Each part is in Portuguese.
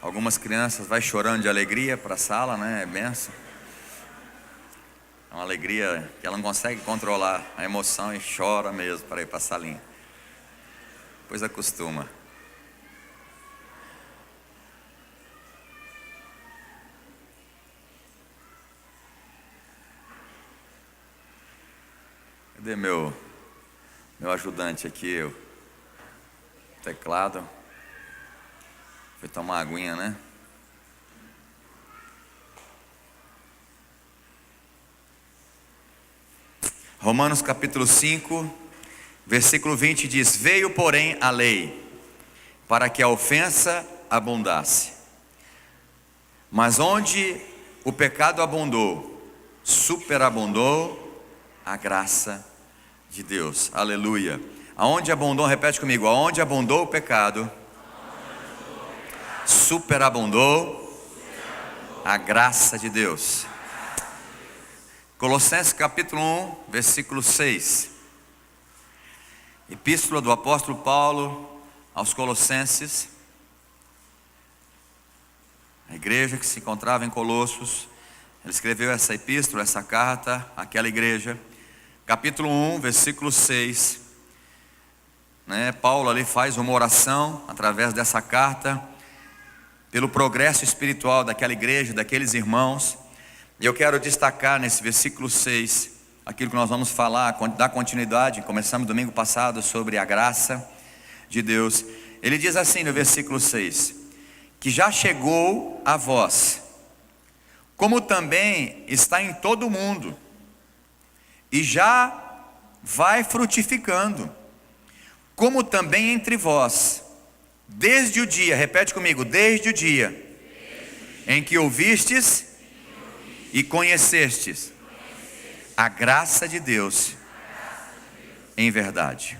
Algumas crianças vai chorando de alegria para a sala, né? É benção. É uma alegria que ela não consegue controlar a emoção e chora mesmo para ir para a salinha. Depois acostuma. Cadê meu ajudante aqui, o teclado? Foi tomar uma aguinha, né? Romanos capítulo 5, versículo 20 diz: veio porém a lei, para que a ofensa abundasse. Mas onde o pecado abundou, superabundou a graça de Deus. Aleluia. Aonde abundou, repete comigo, aonde abundou o pecado, superabundou a graça de Deus. Colossenses capítulo 1, versículo 6. Epístola do apóstolo Paulo aos Colossenses, a igreja que se encontrava em Colossos. Ele escreveu essa epístola, essa carta àquela igreja. Capítulo 1, versículo 6. Paulo ali faz uma oração através dessa carta pelo progresso espiritual daquela igreja, daqueles irmãos. E eu quero destacar nesse versículo 6 aquilo que nós vamos falar, dar continuidade. Começamos domingo passado sobre a graça de Deus. Ele diz assim no versículo 6: que já chegou a vós, como também está em todo o mundo, e já vai frutificando, como também entre vós, desde o dia, repete comigo, desde o dia em que ouvistes e conhecestes a graça de Deus em verdade.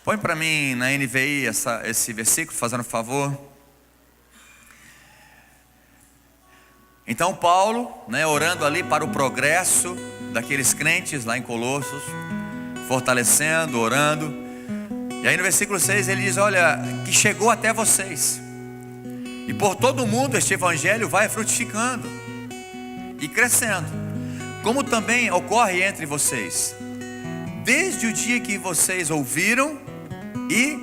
Põe para mim na NVI esse versículo, fazendo favor. Então Paulo, orando ali para o progresso daqueles crentes lá em Colossos, fortalecendo, orando. E aí no versículo 6 ele diz: olha, que chegou até vocês, e por todo o mundo este evangelho vai frutificando e crescendo, como também ocorre entre vocês, desde o dia que vocês ouviram e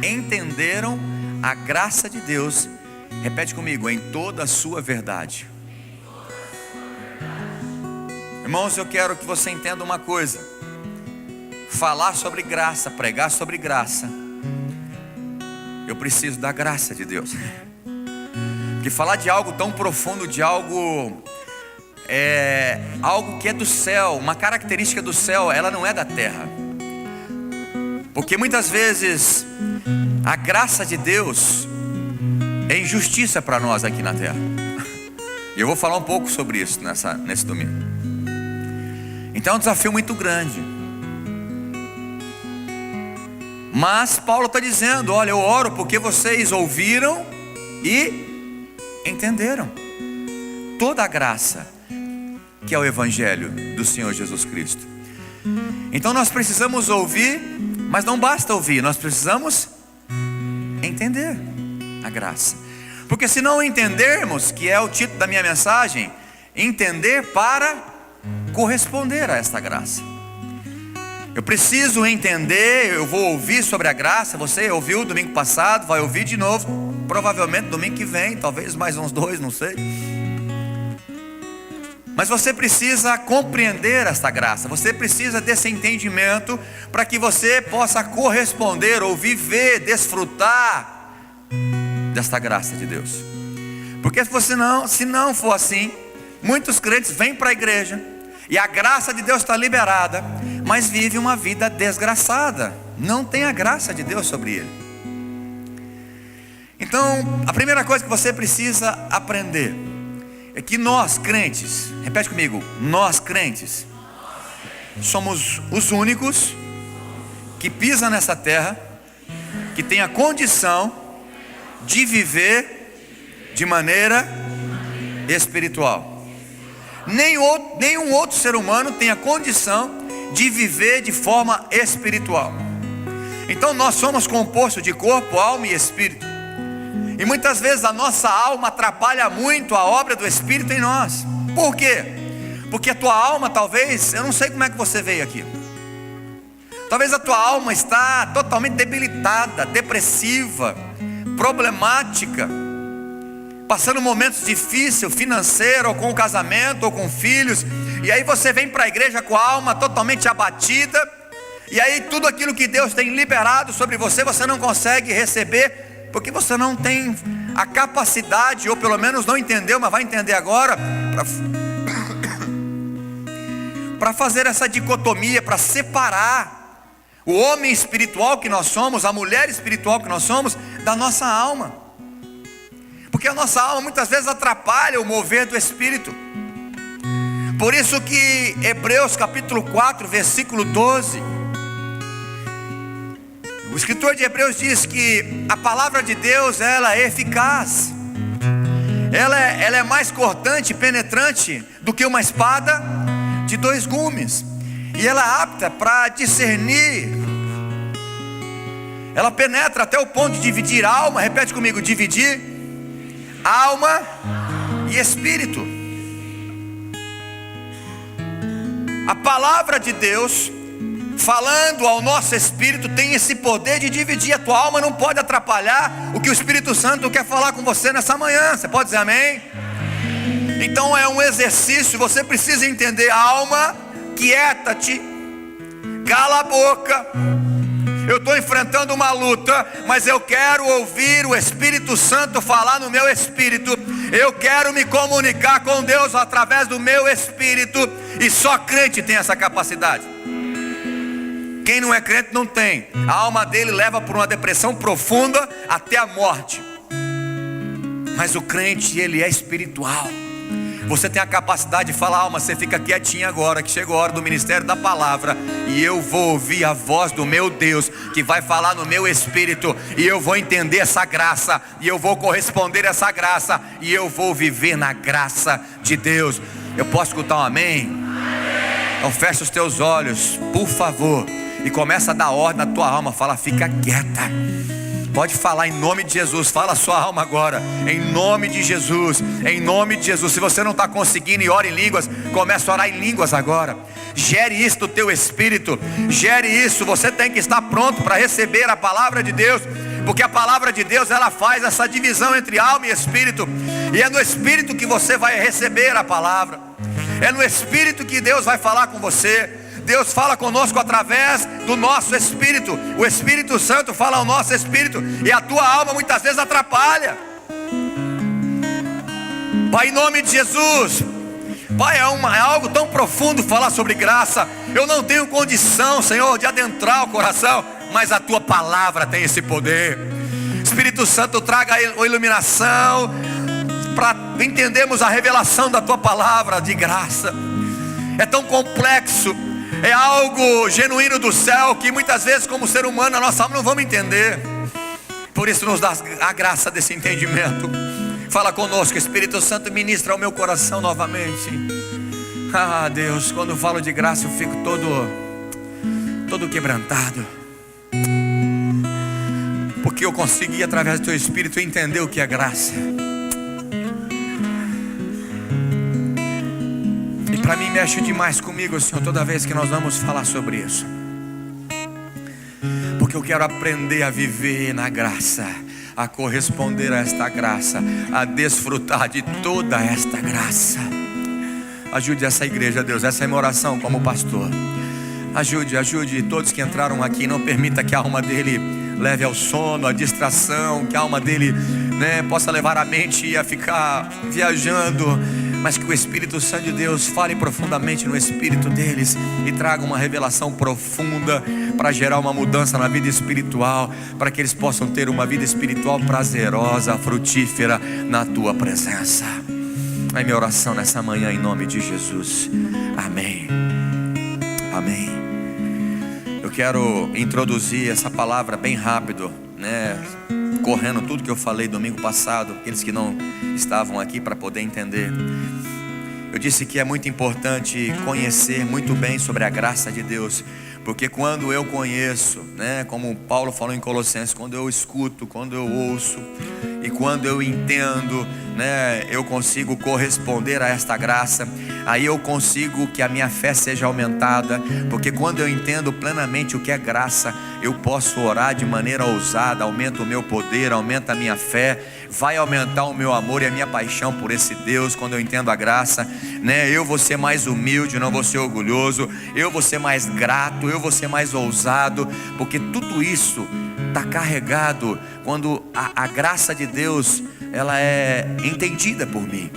entenderam a graça de Deus. Repete comigo, em toda a sua verdade. Irmãos, eu quero que você entenda uma coisa: falar sobre graça, pregar sobre graça, eu preciso da graça de Deus. Porque falar de algo tão profundo, de algo que é do céu, uma característica do céu, ela não é da terra. Porque muitas vezes a graça de Deus é injustiça para nós aqui na terra. E eu vou falar um pouco sobre isso nesse domingo. Então é um desafio muito grande. Mas Paulo está dizendo: olha, eu oro porque vocês ouviram e entenderam toda a graça que é o evangelho do Senhor Jesus Cristo. Então nós precisamos ouvir, mas não basta ouvir, nós precisamos entender a graça. Porque se não entendermos, que é o título da minha mensagem, entender para corresponder a esta graça. Eu preciso entender, eu vou ouvir sobre a graça. Você ouviu domingo passado, vai ouvir de novo, provavelmente domingo que vem, talvez mais uns 2, não sei. Mas você precisa compreender esta graça, você precisa desse entendimento para que você possa corresponder ou viver, desfrutar desta graça de Deus. Porque se não for assim, muitos crentes vêm para a igreja e a graça de Deus está liberada, mas vive uma vida desgraçada, não tem a graça de Deus sobre ele. Então a primeira coisa que você precisa aprender é que nós crentes, repete comigo, nós crentes somos os únicos que pisam nessa terra, que tem a condição de viver de maneira espiritual. Nenhum outro ser humano tem a condição de viver de forma espiritual. Então nós somos compostos de corpo, alma e espírito. E muitas vezes a nossa alma atrapalha muito a obra do Espírito em nós. Por quê? Porque a tua alma talvez, eu não sei como é que você veio aqui, talvez a tua alma está totalmente debilitada, depressiva, problemática, passando momentos difíceis, financeiro, ou com o casamento, ou com filhos. E aí você vem para a igreja com a alma totalmente abatida. E aí tudo aquilo que Deus tem liberado sobre você, você não consegue receber, porque você não tem a capacidade, ou pelo menos não entendeu, mas vai entender agora, para fazer essa dicotomia, para separar o homem espiritual que nós somos, a mulher espiritual que nós somos, da nossa alma. Porque a nossa alma muitas vezes atrapalha o mover do Espírito. Por isso que Hebreus capítulo 4, versículo 12, o escritor de Hebreus diz que a palavra de Deus, ela é eficaz, ela é mais cortante e penetrante do que uma espada de 2 gumes, e ela é apta para discernir, ela penetra até o ponto de dividir alma, repete comigo, dividir alma e espírito. A palavra de Deus falando ao nosso espírito tem esse poder de dividir. A tua alma não pode atrapalhar o que o Espírito Santo quer falar com você nessa manhã. Você pode dizer amém? Então é um exercício, você precisa entender. Alma, quieta-te, cala a boca. Eu estou enfrentando uma luta, mas eu quero ouvir o Espírito Santo falar no meu espírito. Eu quero me comunicar com Deus através do meu espírito. E só crente tem essa capacidade. Quem não é crente não tem. A alma dele leva por uma depressão profunda até a morte. Mas o crente, ele é espiritual. Você tem a capacidade de falar, alma, você fica quietinha agora, que chegou a hora do ministério da palavra, e eu vou ouvir a voz do meu Deus, que vai falar no meu espírito, e eu vou entender essa graça, e eu vou corresponder a essa graça, e eu vou viver na graça de Deus. Eu posso escutar um amém? Então fecha os teus olhos, por favor, e começa a dar ordem na tua alma. Fala, fica quieta. Pode falar em nome de Jesus. Fala a sua alma agora, em nome de Jesus, em nome de Jesus. Se você não está conseguindo e ora em línguas, começa a orar em línguas agora. Gere isso no teu espírito, gere isso. Você tem que estar pronto para receber a palavra de Deus, porque a palavra de Deus, ela faz essa divisão entre alma e espírito, e é no espírito que você vai receber a palavra. É no espírito que Deus vai falar com você. Deus fala conosco através do nosso espírito. O Espírito Santo fala ao nosso espírito, e a tua alma muitas vezes atrapalha. Pai, em nome de Jesus, Pai, é algo tão profundo falar sobre graça. Eu não tenho condição, Senhor, de adentrar o coração, mas a tua palavra tem esse poder. Espírito Santo, traga a iluminação para entendermos a revelação da tua palavra de graça. É tão complexo, é algo genuíno do céu, que muitas vezes como ser humano, a nossa alma não vamos entender. Por isso nos dá a graça desse entendimento. Fala conosco, Espírito Santo, ministra ao meu coração novamente. Ah, Deus, quando eu falo de graça eu fico todo quebrantado, porque eu consegui através do teu Espírito entender o que é graça. Para mim mexe demais comigo, Senhor, toda vez que nós vamos falar sobre isso, porque eu quero aprender a viver na graça, a corresponder a esta graça, a desfrutar de toda esta graça. Ajude essa igreja, Deus, essa é a minha oração como pastor. Ajude todos que entraram aqui. Não permita que a alma dele leve ao sono, à distração, que a alma dele, possa levar a mente a ficar viajando, mas que o Espírito Santo de Deus fale profundamente no espírito deles e traga uma revelação profunda para gerar uma mudança na vida espiritual, para que eles possam ter uma vida espiritual prazerosa, frutífera na tua presença. É minha oração nessa manhã em nome de Jesus. Amém. Amém. Eu quero introduzir essa palavra bem rápido, correndo tudo que eu falei domingo passado, aqueles que não estavam aqui para poder entender. Eu disse que é muito importante conhecer muito bem sobre a graça de Deus, porque quando eu conheço, como Paulo falou em Colossenses, quando eu escuto, quando eu ouço, e quando eu entendo, né, eu consigo corresponder a esta graça. Aí eu consigo que a minha fé seja aumentada, porque quando eu entendo plenamente o que é graça, eu posso orar de maneira ousada. Aumenta o meu poder, aumenta a minha fé, vai aumentar o meu amor e a minha paixão por esse Deus. Quando eu entendo a graça, né, eu vou ser mais humilde, não vou ser orgulhoso, eu vou ser mais grato, eu vou ser mais ousado, porque tudo isso está carregado quando a graça de Deus ela é entendida por mim.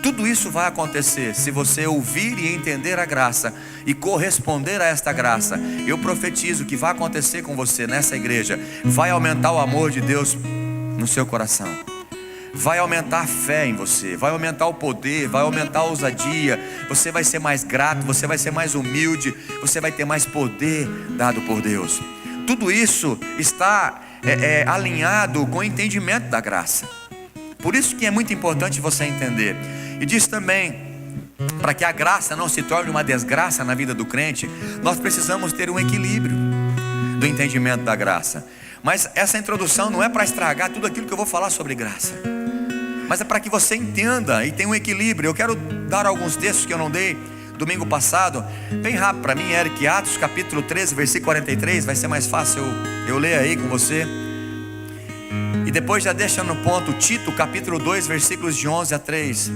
Tudo isso vai acontecer se você ouvir e entender a graça e corresponder a esta graça. Eu profetizo que vai acontecer com você nessa igreja. Vai aumentar o amor de Deus no seu coração, vai aumentar a fé em você, vai aumentar o poder, vai aumentar a ousadia. Você vai ser mais grato, você vai ser mais humilde, você vai ter mais poder dado por Deus. Tudo isso está alinhado com o entendimento da graça. Por isso que é muito importante você entender. E diz também, para que a graça não se torne uma desgraça na vida do crente, nós precisamos ter um equilíbrio do entendimento da graça. Mas essa introdução não é para estragar tudo aquilo que eu vou falar sobre graça, mas é para que você entenda e tenha um equilíbrio. Eu quero dar alguns textos que eu não dei domingo passado, bem rápido para mim. Eric, Atos capítulo 13, versículo 43, vai ser mais fácil eu ler aí com você. E depois já deixa no ponto Tito capítulo 2, versículos de 11 a 3.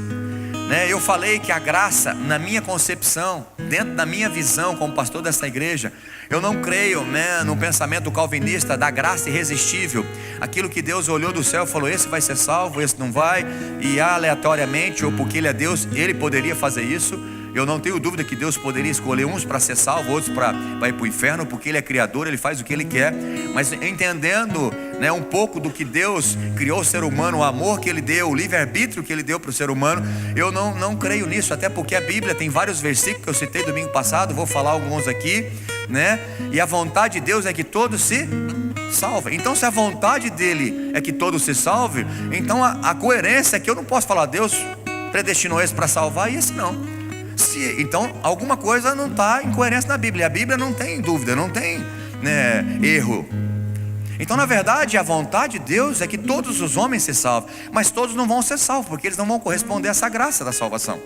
Eu falei que a graça, na minha concepção, dentro da minha visão como pastor dessa igreja, eu não creio no pensamento calvinista da graça irresistível. Aquilo que Deus olhou do céu e falou: esse vai ser salvo, esse não vai, e aleatoriamente, ou porque Ele é Deus, Ele poderia fazer isso. Eu não tenho dúvida que Deus poderia escolher uns para ser salvo, outros para ir para o inferno, porque Ele é criador, Ele faz o que Ele quer. Mas entendendo um pouco do que Deus criou o ser humano, o amor que Ele deu, o livre-arbítrio que Ele deu para o ser humano, eu não creio nisso. Até porque a Bíblia tem vários versículos que eu citei domingo passado, vou falar alguns aqui, e a vontade de Deus é que todos se salvem. Então, se a vontade dEle é que todos se salvem, então a coerência é que eu não posso falar: Deus predestinou esse para salvar e esse não. Então alguma coisa não está em coerência na Bíblia. A Bíblia não tem dúvida, não tem erro. Então, na verdade, a vontade de Deus é que todos os homens se salvem, mas todos não vão ser salvos, porque eles não vão corresponder a essa graça da salvação,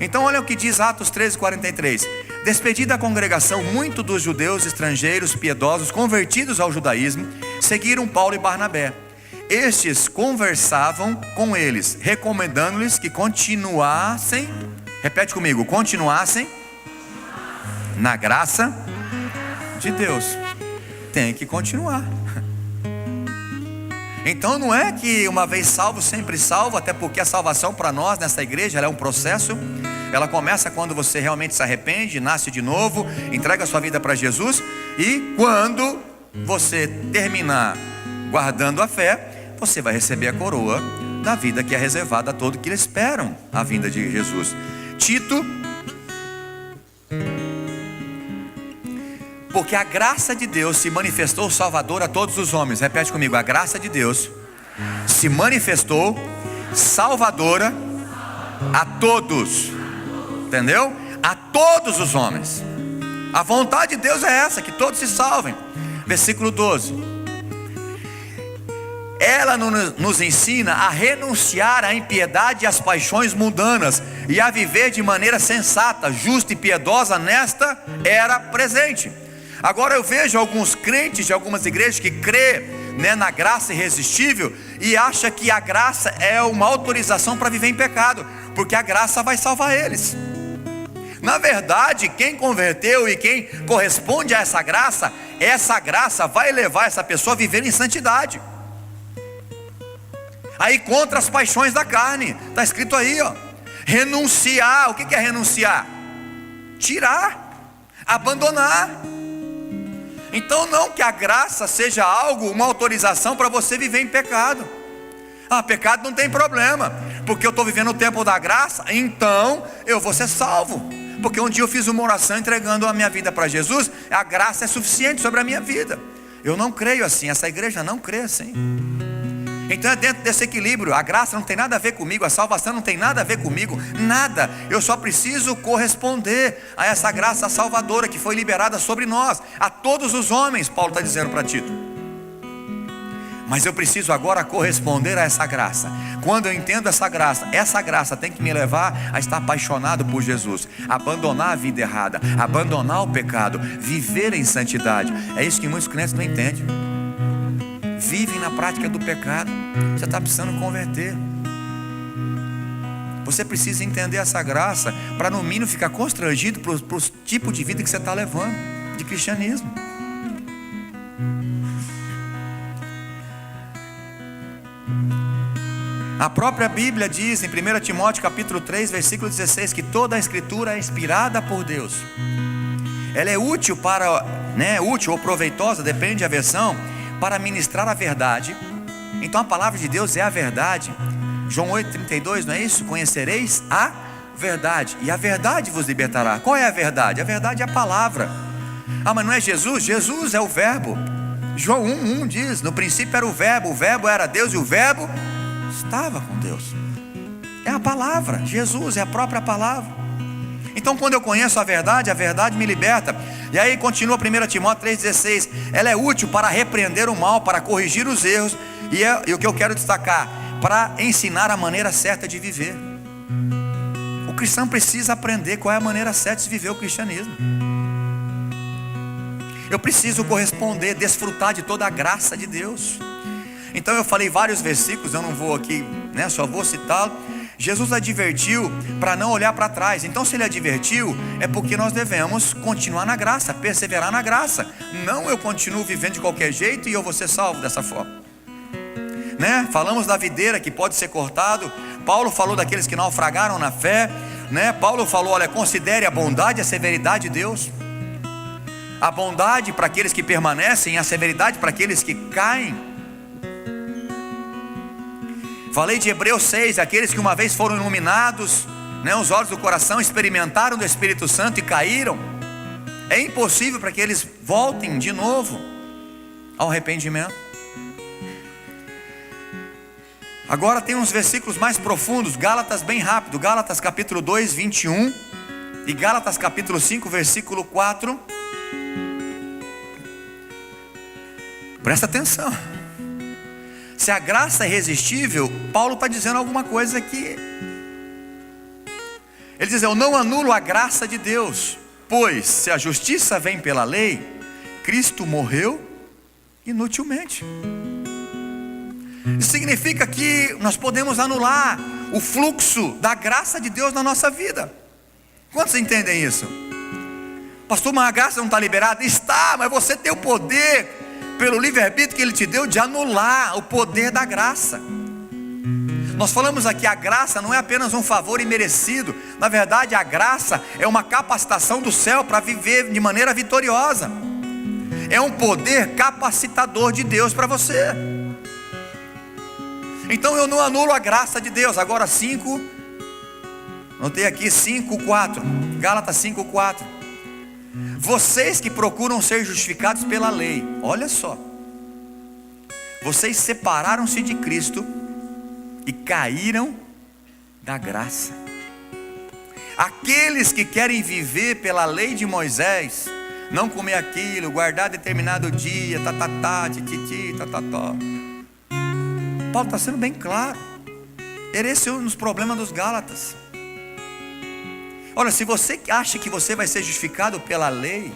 Então olha o que diz Atos 13, 43. Despedida a congregação, muito dos judeus estrangeiros piedosos convertidos ao judaísmo seguiram Paulo e Barnabé. Estes conversavam com eles, recomendando-lhes que continuassem, repete comigo, continuassem na graça de Deus. Tem que continuar. Então não é que uma vez salvo, sempre salvo, até porque a salvação para nós nessa igreja ela é um processo. Ela começa quando você realmente se arrepende, nasce de novo, entrega a sua vida para Jesus. E quando você terminar guardando a fé, você vai receber a coroa da vida que é reservada a todos que esperam a vinda de Jesus. Tito, porque a graça de Deus se manifestou salvador a todos os homens. Repete comigo: a graça de Deus se manifestou salvadora a todos. Entendeu? A todos os homens. A vontade de Deus é essa, que todos se salvem. Versículo 12. Ela nos ensina a renunciar à impiedade e às paixões mundanas e a viver de maneira sensata, justa e piedosa nesta era presente. Agora eu vejo alguns crentes de algumas igrejas que crê na graça irresistível e acha que a graça é uma autorização para viver em pecado, porque a graça vai salvar eles. Na verdade, quem converteu e quem corresponde a essa graça vai levar essa pessoa a viver em santidade. Aí contra as paixões da carne, está escrito aí, renunciar. O que é renunciar? Tirar, abandonar. Então não que a graça seja uma autorização para você viver em pecado. Pecado não tem problema, porque eu estou vivendo o tempo da graça, então eu vou ser salvo. Porque um dia eu fiz uma oração entregando a minha vida para Jesus, a graça é suficiente sobre a minha vida. Eu não creio assim, essa igreja não crê assim. Então é dentro desse equilíbrio. A graça não tem nada a ver comigo, a salvação não tem nada a ver comigo, nada. Eu só preciso corresponder a essa graça salvadora que foi liberada sobre nós, a todos os homens, Paulo está dizendo para Tito. Mas eu preciso agora corresponder a essa graça. Quando eu entendo essa graça tem que me levar a estar apaixonado por Jesus, abandonar a vida errada, abandonar o pecado, viver em santidade. É isso que muitos crentes não entendem. Vivem na prática do pecado. Você está precisando converter. Você precisa entender essa graça para no mínimo ficar constrangido para o tipo de vida que você está levando, de cristianismo. A própria Bíblia diz em 1 Timóteo capítulo 3, versículo 16, que toda a escritura é inspirada por Deus. Ela é útil útil ou proveitosa, depende da versão, para ministrar a verdade. Então a palavra de Deus é a verdade. João 8,32, não é isso? Conhecereis a verdade, e a verdade vos libertará. Qual é a verdade? A verdade é a palavra. Mas não é Jesus? Jesus é o verbo. João 1,1 diz: no princípio era o verbo era Deus, e o verbo estava com Deus. É a palavra. Jesus é a própria palavra. Então quando eu conheço a verdade me liberta. E aí continua 1 Timóteo 3,16: ela é útil para repreender o mal, para corrigir os erros, e o que eu quero destacar, para ensinar a maneira certa de viver. O cristão precisa aprender qual é a maneira certa de viver o cristianismo. Eu preciso corresponder, desfrutar de toda a graça de Deus. Então eu falei vários versículos, eu não vou aqui, só vou citá-lo. Jesus advertiu para não olhar para trás. Então se ele advertiu, é porque nós devemos continuar na graça, perseverar na graça. Não eu continuo vivendo de qualquer jeito e eu vou ser salvo dessa forma. Falamos da videira que pode ser cortado. Paulo falou daqueles que naufragaram na fé. Paulo falou, olha, considere a bondade e a severidade de Deus. A bondade para aqueles que permanecem, a severidade para aqueles que caem. Falei de Hebreus 6, aqueles que uma vez foram iluminados, os olhos do coração, experimentaram do Espírito Santo e caíram. É impossível para que eles voltem de novo ao arrependimento. Agora tem uns versículos mais profundos. Gálatas bem rápido, Gálatas capítulo 2, 21 e Gálatas capítulo 5, versículo 4. Presta atenção. Se a graça é irresistível, Paulo está dizendo alguma coisa aqui. Ele diz: eu não anulo a graça de Deus, pois se a justiça vem pela lei, Cristo morreu inutilmente. Isso significa que nós podemos anular o fluxo da graça de Deus na nossa vida. Quantos entendem isso? Pastor, mas a graça não está liberada? Está, mas você tem o poder, pelo livre-arbítrio que Ele te deu, de anular o poder da graça. Nós falamos aqui, a graça não é apenas um favor imerecido. Na verdade, a graça é uma capacitação do céu para viver de maneira vitoriosa. É um poder capacitador de Deus para você. Então eu não anulo a graça de Deus. Agora 5, notei aqui 5:4, Gálatas 5:4. Vocês que procuram ser justificados pela lei, olha só, vocês separaram-se de Cristo e caíram da graça. Aqueles que querem viver pela lei de Moisés, não comer aquilo, guardar determinado dia, Paulo está sendo bem claro. Esse é um dos problemas dos Gálatas. Olha, se você acha que você vai ser justificado pela lei,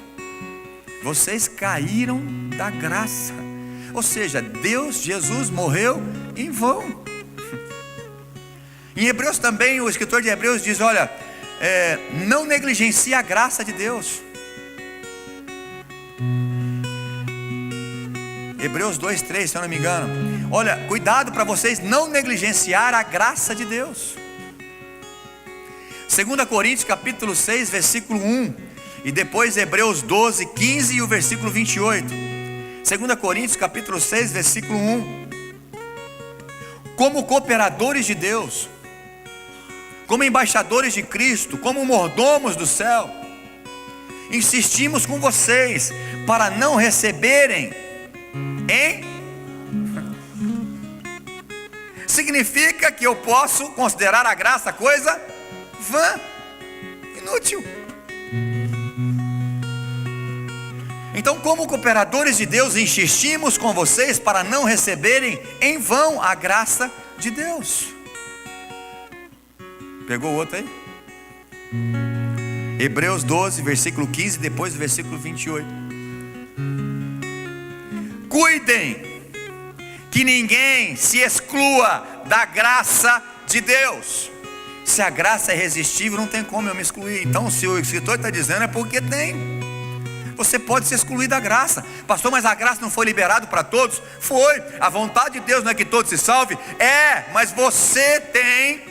vocês caíram da graça. Ou seja, Jesus morreu em vão. Em Hebreus também, o escritor de Hebreus diz, olha, não negligencie a graça de Deus. Hebreus 2:3, se eu não me engano. Olha, cuidado para vocês não negligenciar a graça de Deus. 2 Coríntios capítulo 6, versículo 1. E depois Hebreus 12, 15 e o versículo 28. 2 Coríntios capítulo 6, versículo 1. Como cooperadores de Deus, como embaixadores de Cristo, como mordomos do céu, insistimos com vocês para não receberem significa que eu posso considerar a graça coisa vã, inútil. Então, como cooperadores de Deus, insistimos com vocês para não receberem em vão a graça de Deus. Pegou o outro aí? Hebreus 12, versículo 15, depois do versículo 28. Cuidem que ninguém se exclua da graça de Deus. Se a graça é irresistível, não tem como eu me excluir. Então, se o escritor está dizendo, é porque tem. Você pode se excluir da graça. Pastor, mas a graça não foi liberada para todos? Foi. A vontade de Deus não é que todos se salvem? É, mas você tem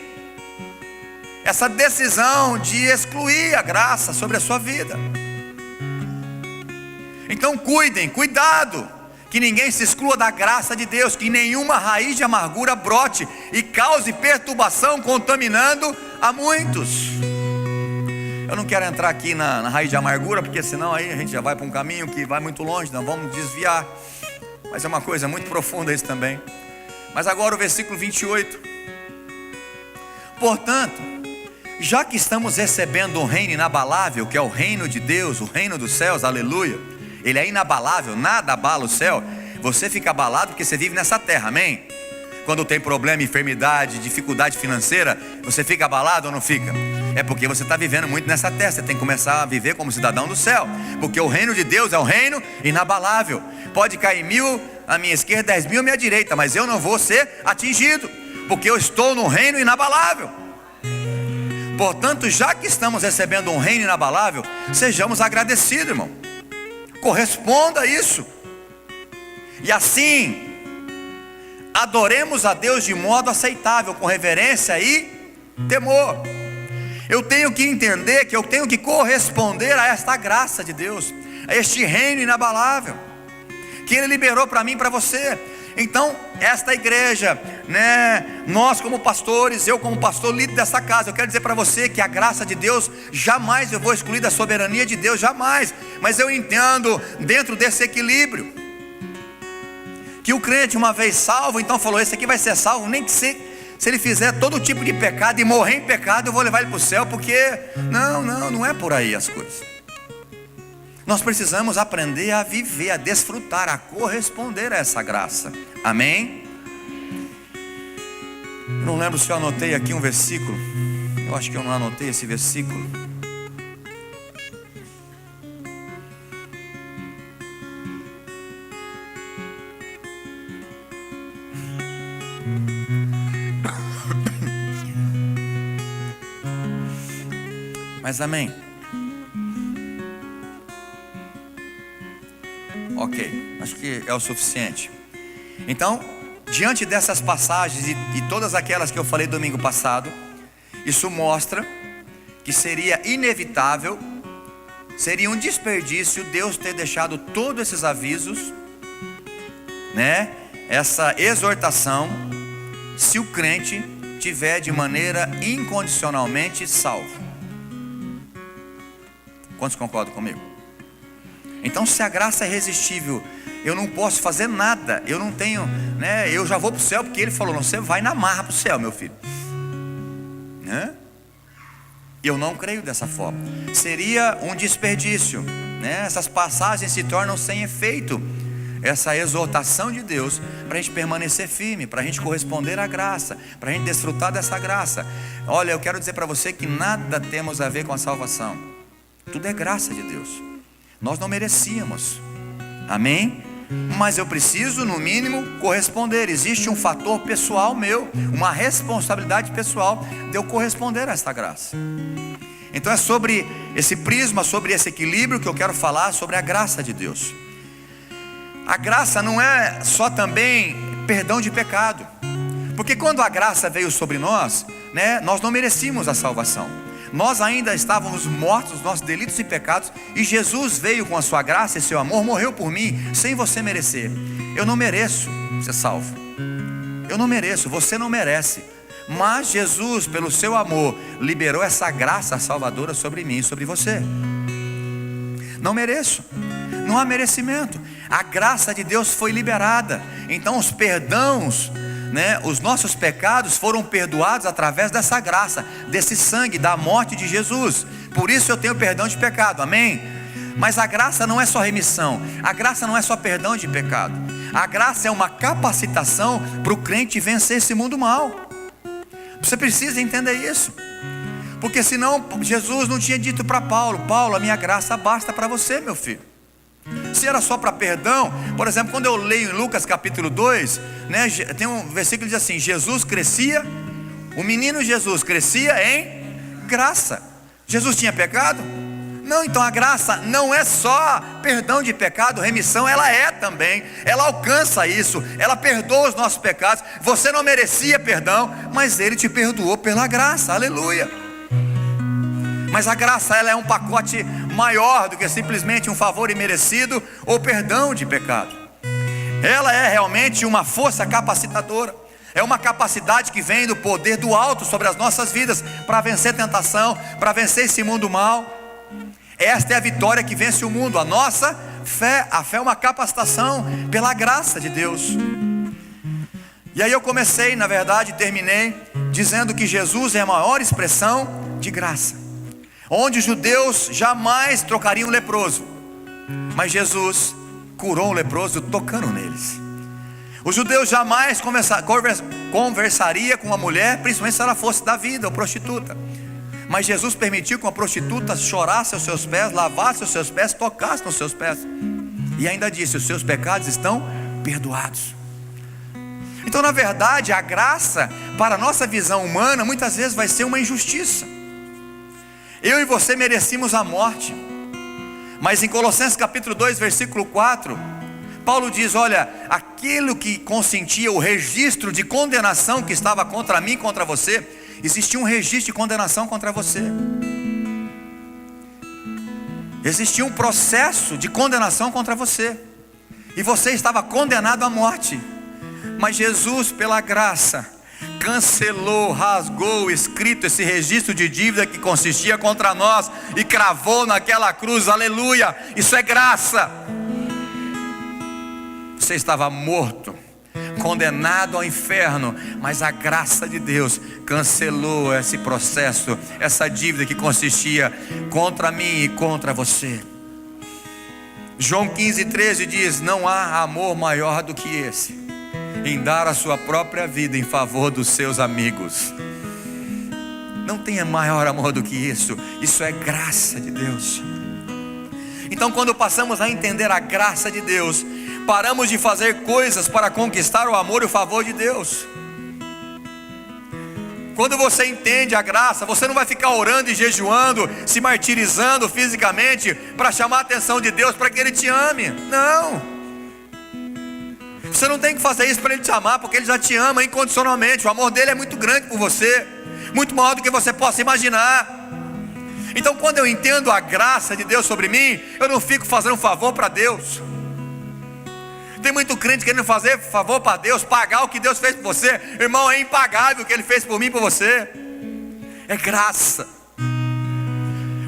essa decisão de excluir a graça sobre a sua vida. Então cuidado, que ninguém se exclua da graça de Deus, que nenhuma raiz de amargura brote e cause perturbação, contaminando a muitos. Eu não quero entrar aqui na raiz de amargura, porque senão aí a gente já vai para um caminho que vai muito longe, nós vamos desviar. Mas é uma coisa muito profunda isso também. Mas agora o versículo 28. Portanto, já que estamos recebendo um reino inabalável, que é o reino de Deus, o reino dos céus, aleluia. Ele é inabalável, nada abala o céu. Você fica abalado porque você vive nessa terra, amém? Quando tem problema, enfermidade, dificuldade financeira, você fica abalado ou não fica? É porque você está vivendo muito nessa terra. Você tem que começar a viver como cidadão do céu, porque o reino de Deus é um reino inabalável. Pode cair 1000 à minha esquerda, 10.000 à minha direita, mas eu não vou ser atingido, porque eu estou no reino inabalável. Portanto, já que estamos recebendo um reino inabalável, sejamos agradecidos, irmão. Corresponda a isso. E assim, adoremos a Deus de modo aceitável, com reverência e temor. Eu tenho que entender que eu tenho que corresponder a esta graça de Deus, a este reino inabalável, que Ele liberou para mim e para você. Então, esta igreja, nós como pastores, eu como pastor líder dessa casa, eu quero dizer para você que a graça de Deus, jamais eu vou excluir da soberania de Deus, jamais. Mas eu entendo, dentro desse equilíbrio, que o crente uma vez salvo, então falou, esse aqui vai ser salvo, nem que se ele fizer todo tipo de pecado e morrer em pecado, eu vou levar ele para o céu, porque, não é por aí as coisas. Nós precisamos aprender a viver, a desfrutar, a corresponder a essa graça, amém? Eu não lembro se eu anotei aqui um versículo, eu acho que eu não anotei esse versículo. Mas amém. Ok, acho que é o suficiente. Então, diante dessas passagens e todas aquelas que eu falei domingo passado, isso mostra que seria inevitável, seria um desperdício Deus ter deixado todos esses avisos, essa exortação, se o crente tiver de maneira incondicionalmente salvo. Quantos concordam comigo? Então, se a graça é irresistível, eu não posso fazer nada, eu não tenho, eu já vou para o céu, porque Ele falou, não, você vai na marra para o céu, meu filho. Eu não creio dessa forma. Seria um desperdício, essas passagens se tornam sem efeito. Essa exortação de Deus para a gente permanecer firme, para a gente corresponder à graça, para a gente desfrutar dessa graça. Olha, eu quero dizer para você que nada temos a ver com a salvação. Tudo é graça de Deus. Nós não merecíamos, amém? Mas eu preciso, no mínimo, corresponder. Existe um fator pessoal meu, uma responsabilidade pessoal de eu corresponder a esta graça. Então é sobre esse prisma, sobre esse equilíbrio que eu quero falar, sobre a graça de Deus. A graça não é só também perdão de pecado, porque quando a graça veio sobre nós, nós não merecíamos a salvação. Nós ainda estávamos mortos nos nossos delitos e pecados, e Jesus veio com a sua graça e seu amor, morreu por mim, sem você merecer. Eu não mereço ser salvo, eu não mereço, você não merece, mas Jesus, pelo seu amor, liberou essa graça salvadora sobre mim e sobre você. Não mereço, não há merecimento. A graça de Deus foi liberada. Então os perdãos, os nossos pecados foram perdoados através dessa graça, desse sangue, da morte de Jesus. Por isso eu tenho perdão de pecado, amém? Mas a graça não é só remissão, a graça não é só perdão de pecado. A graça é uma capacitação para o crente vencer esse mundo mal. Você precisa entender isso, porque senão Jesus não tinha dito para Paulo: Paulo, a minha graça basta para você, meu filho. Se era só para perdão, por exemplo, quando eu leio em Lucas capítulo 2, né, tem um versículo que diz assim: Jesus crescia, o menino Jesus crescia em graça. Jesus tinha pecado? Não. Então a graça não é só perdão de pecado, remissão, ela é também, ela alcança isso, ela perdoa os nossos pecados. Você não merecia perdão, mas Ele te perdoou pela graça, aleluia. Mas a graça, ela é um pacote maior do que simplesmente um favor imerecido ou perdão de pecado. Ela é realmente uma força capacitadora, é uma capacidade que vem do poder do alto sobre as nossas vidas, para vencer tentação, para vencer esse mundo mal. Esta é a vitória que vence o mundo, a nossa fé. A fé é uma capacitação pela graça de Deus. E aí eu comecei, na verdade, terminei dizendo que Jesus é a maior expressão de graça, onde os judeus jamais trocariam o leproso, mas Jesus curou o leproso tocando neles. Os judeus jamais conversaria com uma mulher, principalmente se ela fosse da vida ou prostituta, mas Jesus permitiu que uma prostituta chorasse aos seus pés, lavasse os seus pés, tocasse nos seus pés, e ainda disse: os seus pecados estão perdoados. Então, na verdade, a graça, para a nossa visão humana, muitas vezes vai ser uma injustiça. Eu e você merecíamos a morte, mas em Colossenses capítulo 2, versículo 4, Paulo diz: olha, aquilo que consentia o registro de condenação que estava contra mim, contra você, existia um registro de condenação contra você. Existia um processo de condenação contra você, e você estava condenado à morte. Mas Jesus, pela graça, cancelou, rasgou, escrito esse registro de dívida que consistia contra nós e cravou naquela cruz, aleluia. Isso é graça. Você estava morto, condenado ao inferno, mas a graça de Deus cancelou esse processo, essa dívida que consistia contra mim e contra você. João 15:13 diz: não há amor maior do que esse, em dar a sua própria vida em favor dos seus amigos. Não tem maior amor do que isso. Isso é graça de Deus. Então, quando passamos a entender a graça de Deus, paramos de fazer coisas para conquistar o amor e o favor de Deus. Quando você entende a graça, você não vai ficar orando e jejuando, se martirizando fisicamente para chamar a atenção de Deus, para que Ele te ame. Não. Você não tem que fazer isso para Ele te amar, porque Ele já te ama incondicionalmente. O amor dele é muito grande por você, muito maior do que você possa imaginar. Então, quando eu entendo a graça de Deus sobre mim, eu não fico fazendo favor para Deus. Tem muito crente querendo fazer favor para Deus, pagar o que Deus fez por você. Irmão, é impagável o que Ele fez por mim e por você. É graça.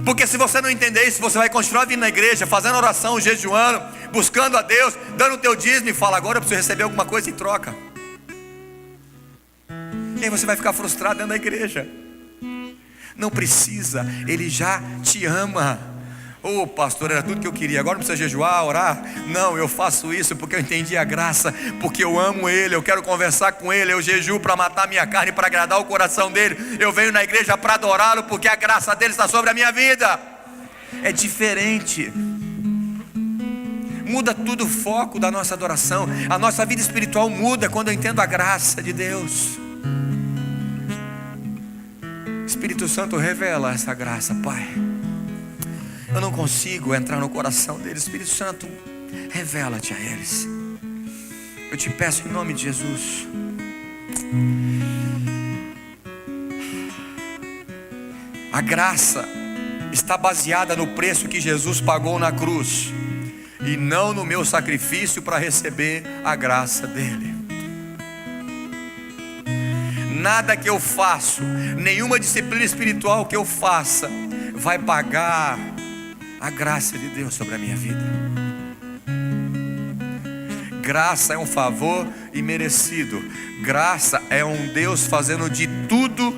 Porque se você não entender isso, você vai continuar vindo na igreja, fazendo oração, jejuando, buscando a Deus, dando o teu dízimo, e fala: agora eu preciso receber alguma coisa em troca. E aí você vai ficar frustrado dentro da igreja. Não precisa, Ele já te ama. Ô pastor, era tudo que eu queria, agora não precisa jejuar, orar. Não, eu faço isso porque eu entendi a graça, porque eu amo Ele, eu quero conversar com Ele. Eu jejuo para matar minha carne, para agradar o coração dEle. Eu venho na igreja para adorá-lo, porque a graça dEle está sobre a minha vida. É diferente. Muda tudo o foco da nossa adoração. A nossa vida espiritual muda quando eu entendo a graça de Deus. Espírito Santo, revela essa graça, Pai. Eu não consigo entrar no coração deles. Espírito Santo, revela-te a eles. Eu te peço em nome de Jesus. A graça está baseada no preço que Jesus pagou na cruz, e não no meu sacrifício para receber a graça dele. Nada que eu faço, nenhuma disciplina espiritual que eu faça, vai pagar a graça de Deus sobre a minha vida. Graça é um favor imerecido. Graça é um Deus fazendo de tudo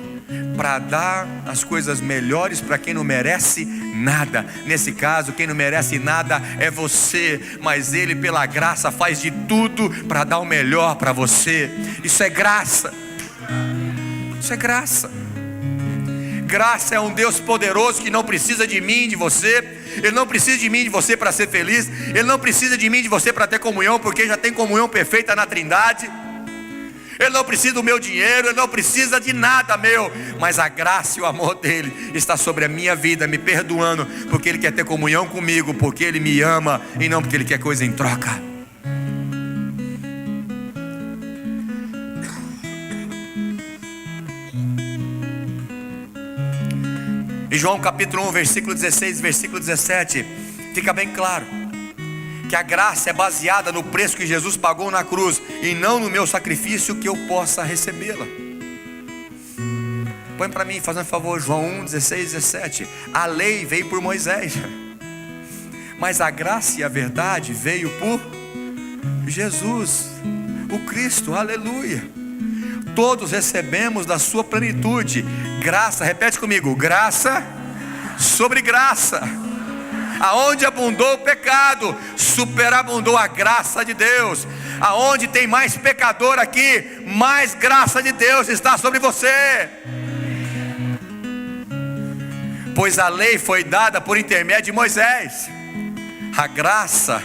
para dar as coisas melhores para quem não merece nada. Nesse caso, quem não merece nada é você, mas Ele, pela graça, faz de tudo para dar o melhor para você. Isso é graça. Isso é graça. Graça é um Deus poderoso que não precisa de mim, de você. Ele não precisa de mim, de você para ser feliz. Ele não precisa de mim, de você para ter comunhão, porque já tem comunhão perfeita na Trindade. Ele não precisa do meu dinheiro, Ele não precisa de nada meu, mas a graça e o amor dEle está sobre a minha vida, me perdoando, porque Ele quer ter comunhão comigo, porque Ele me ama e não porque Ele quer coisa em troca. Em João capítulo 1, versículo 16, versículo 17, fica bem claro que a graça é baseada no preço que Jesus pagou na cruz, e não no meu sacrifício que eu possa recebê-la. Põe para mim, fazendo favor, João 1, 16, 17. A lei veio por Moisés, mas a graça e a verdade veio por Jesus, o Cristo, aleluia. Todos recebemos da sua plenitude graça, repete comigo, graça sobre graça. Aonde abundou o pecado, superabundou a graça de Deus. Aonde tem mais pecador aqui, mais graça de Deus está sobre você. Pois a lei foi dada por intermédio de Moisés, a graça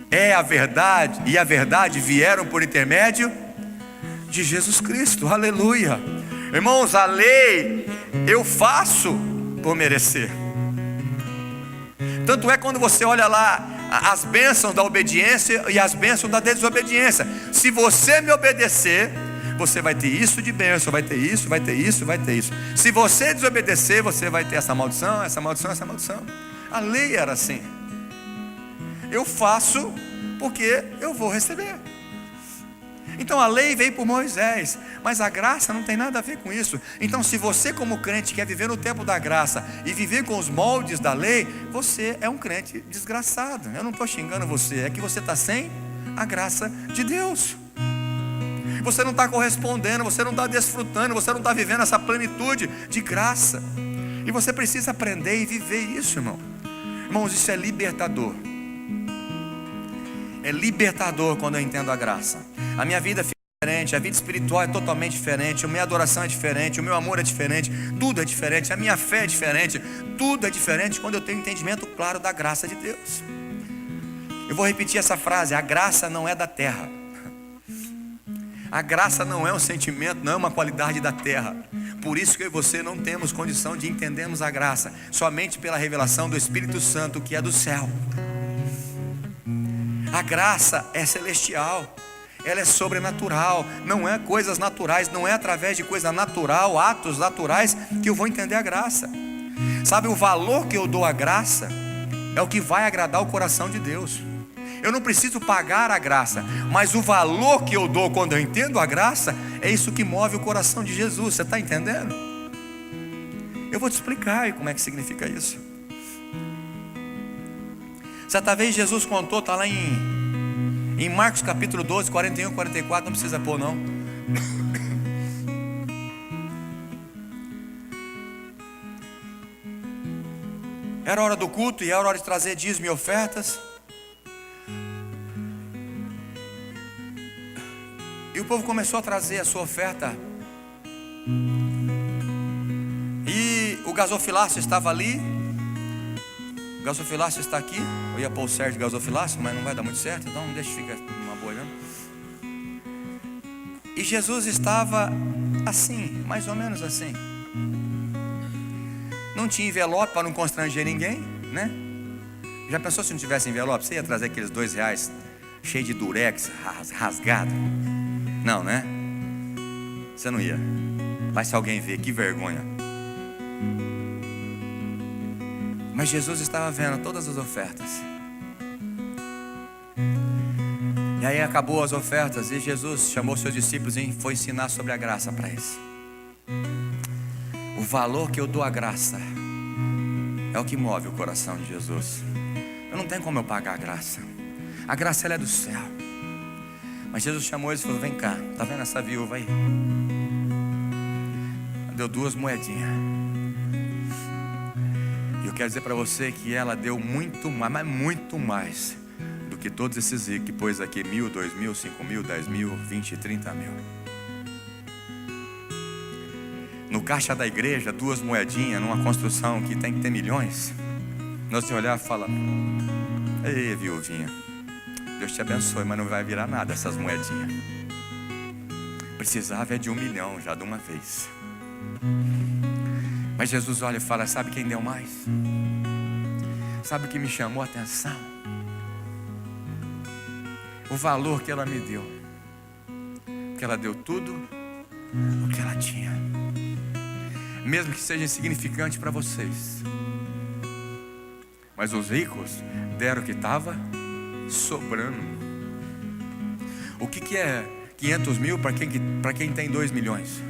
é a verdade, e a verdade vieram por intermédio de Jesus Cristo, aleluia. Irmãos, a lei eu faço por merecer. Tanto é quando você olha lá as bênçãos da obediência e as bênçãos da desobediência. Se você me obedecer, você vai ter isso de bênção, vai ter isso, vai ter isso, vai ter isso. Se você desobedecer, você vai ter essa maldição, essa maldição, essa maldição. A lei era assim. Eu faço porque eu vou receber. Então a lei veio por Moisés, mas a graça não tem nada a ver com isso. Então se você como crente quer viver no tempo da graça e viver com os moldes da lei, você é um crente desgraçado. Eu não estou xingando você, é que você está sem a graça de Deus. Você não está correspondendo, você não está desfrutando, você não está vivendo essa plenitude de graça. E você precisa aprender e viver isso, irmão. Irmãos, isso é libertador. É libertador quando eu entendo a graça. A minha vida fica diferente, a vida espiritual é totalmente diferente, a minha adoração é diferente, o meu amor é diferente, tudo é diferente, a minha fé é diferente, tudo é diferente quando eu tenho entendimento claro da graça de Deus. Eu vou repetir essa frase: a graça não é da terra. A graça não é um sentimento, não é uma qualidade da terra. Por isso que eu e você não temos condição de entendermos a graça somente pela revelação do Espírito Santo, que é do céu. A graça é celestial, ela é sobrenatural, não é coisas naturais, não é através de coisa natural, atos naturais, que eu vou entender a graça. Sabe, o valor que eu dou à graça é o que vai agradar o coração de Deus. Eu não preciso pagar a graça, mas o valor que eu dou quando eu entendo a graça é isso que move o coração de Jesus. Você está entendendo? Eu vou te explicar como é que significa isso. Certa vez Jesus contou, está lá em Marcos capítulo 12, 41, 44, não precisa pôr não. Era hora do culto e era hora de trazer dízimo e ofertas. E o povo começou a trazer a sua oferta. E o gasofilácio estava ali. O gasofilácio está aqui. Eu ia pôr o certo de gasofilácio, mas não vai dar muito certo, então deixa ficar uma boa, né? E Jesus estava assim, mais ou menos assim. Não tinha envelope para não constranger ninguém, né? Já pensou se não tivesse envelope? Você ia trazer aqueles R$2 cheio de durex, rasgado? Não, né? Você não ia. Mas se alguém ver, que vergonha. Mas Jesus estava vendo todas as ofertas. E aí acabou as ofertas e Jesus chamou seus discípulos e foi ensinar sobre a graça para eles. O valor que eu dou à graça é o que move o coração de Jesus. Eu não tenho como eu pagar a graça. A graça ela é do céu. Mas Jesus chamou eles e falou: vem cá, tá vendo essa viúva aí? Deu 2 moedinhas. quero dizer para você que ela deu muito mais, mas muito mais do que todos esses ricos que pôs aqui 1.000, 2.000, 5.000, 10.000, 20, 30 mil. No caixa da igreja, 2 moedinhas numa construção que tem que ter milhões. Nós se olhar e falar: ei, viuvinha, Deus te abençoe, mas não vai virar nada essas moedinhas. Precisava é de 1 milhão já de uma vez. Mas Jesus olha e fala: sabe quem deu mais? Sabe o que me chamou a atenção? O valor que ela me deu. Porque ela deu tudo o que ela tinha. Mesmo que seja insignificante para vocês. Mas os ricos deram o que estava sobrando. O que é 500 mil para quem tem 2 milhões?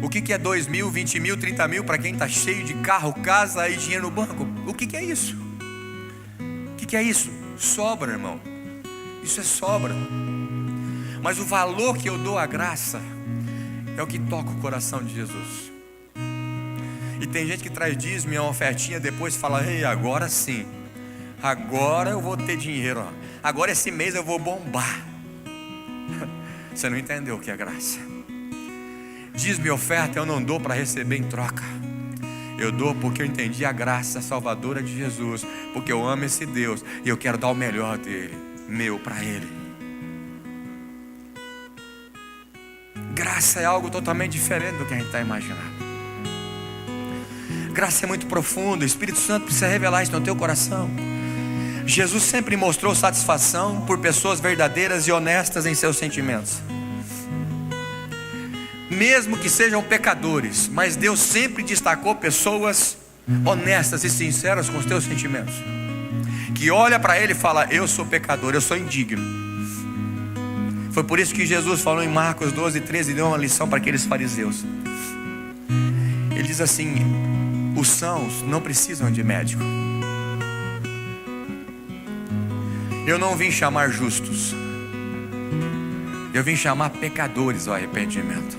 O que é 2 mil, 20 mil, 30 mil para quem está cheio de carro, casa e dinheiro no banco? O que é isso? O que é isso? Sobra, irmão. Isso é sobra. Mas o valor que eu dou à graça é o que toca o coração de Jesus. E tem gente que traz dízimo e uma ofertinha, depois fala: ei, agora sim, agora eu vou ter dinheiro, ó. Agora esse mês eu vou bombar. Você não entendeu o que é graça. Dízimo e oferta eu não dou para receber em troca. Eu dou porque eu entendi a graça salvadora de Jesus, porque eu amo esse Deus e eu quero dar o melhor dele, meu, para ele. Graça é algo totalmente diferente do que a gente está imaginando. Graça é muito profunda. O Espírito Santo precisa revelar isso no teu coração. Jesus sempre mostrou satisfação por pessoas verdadeiras e honestas em seus sentimentos, mesmo que sejam pecadores. Mas Deus sempre destacou pessoas honestas e sinceras com os teus sentimentos, que olha para Ele e fala: eu sou pecador, eu sou indigno. Foi por isso que Jesus falou em Marcos 12:13, deu uma lição para aqueles fariseus. Ele diz assim: os sãos não precisam de médico. Eu não vim chamar justos, eu vim chamar pecadores ao arrependimento.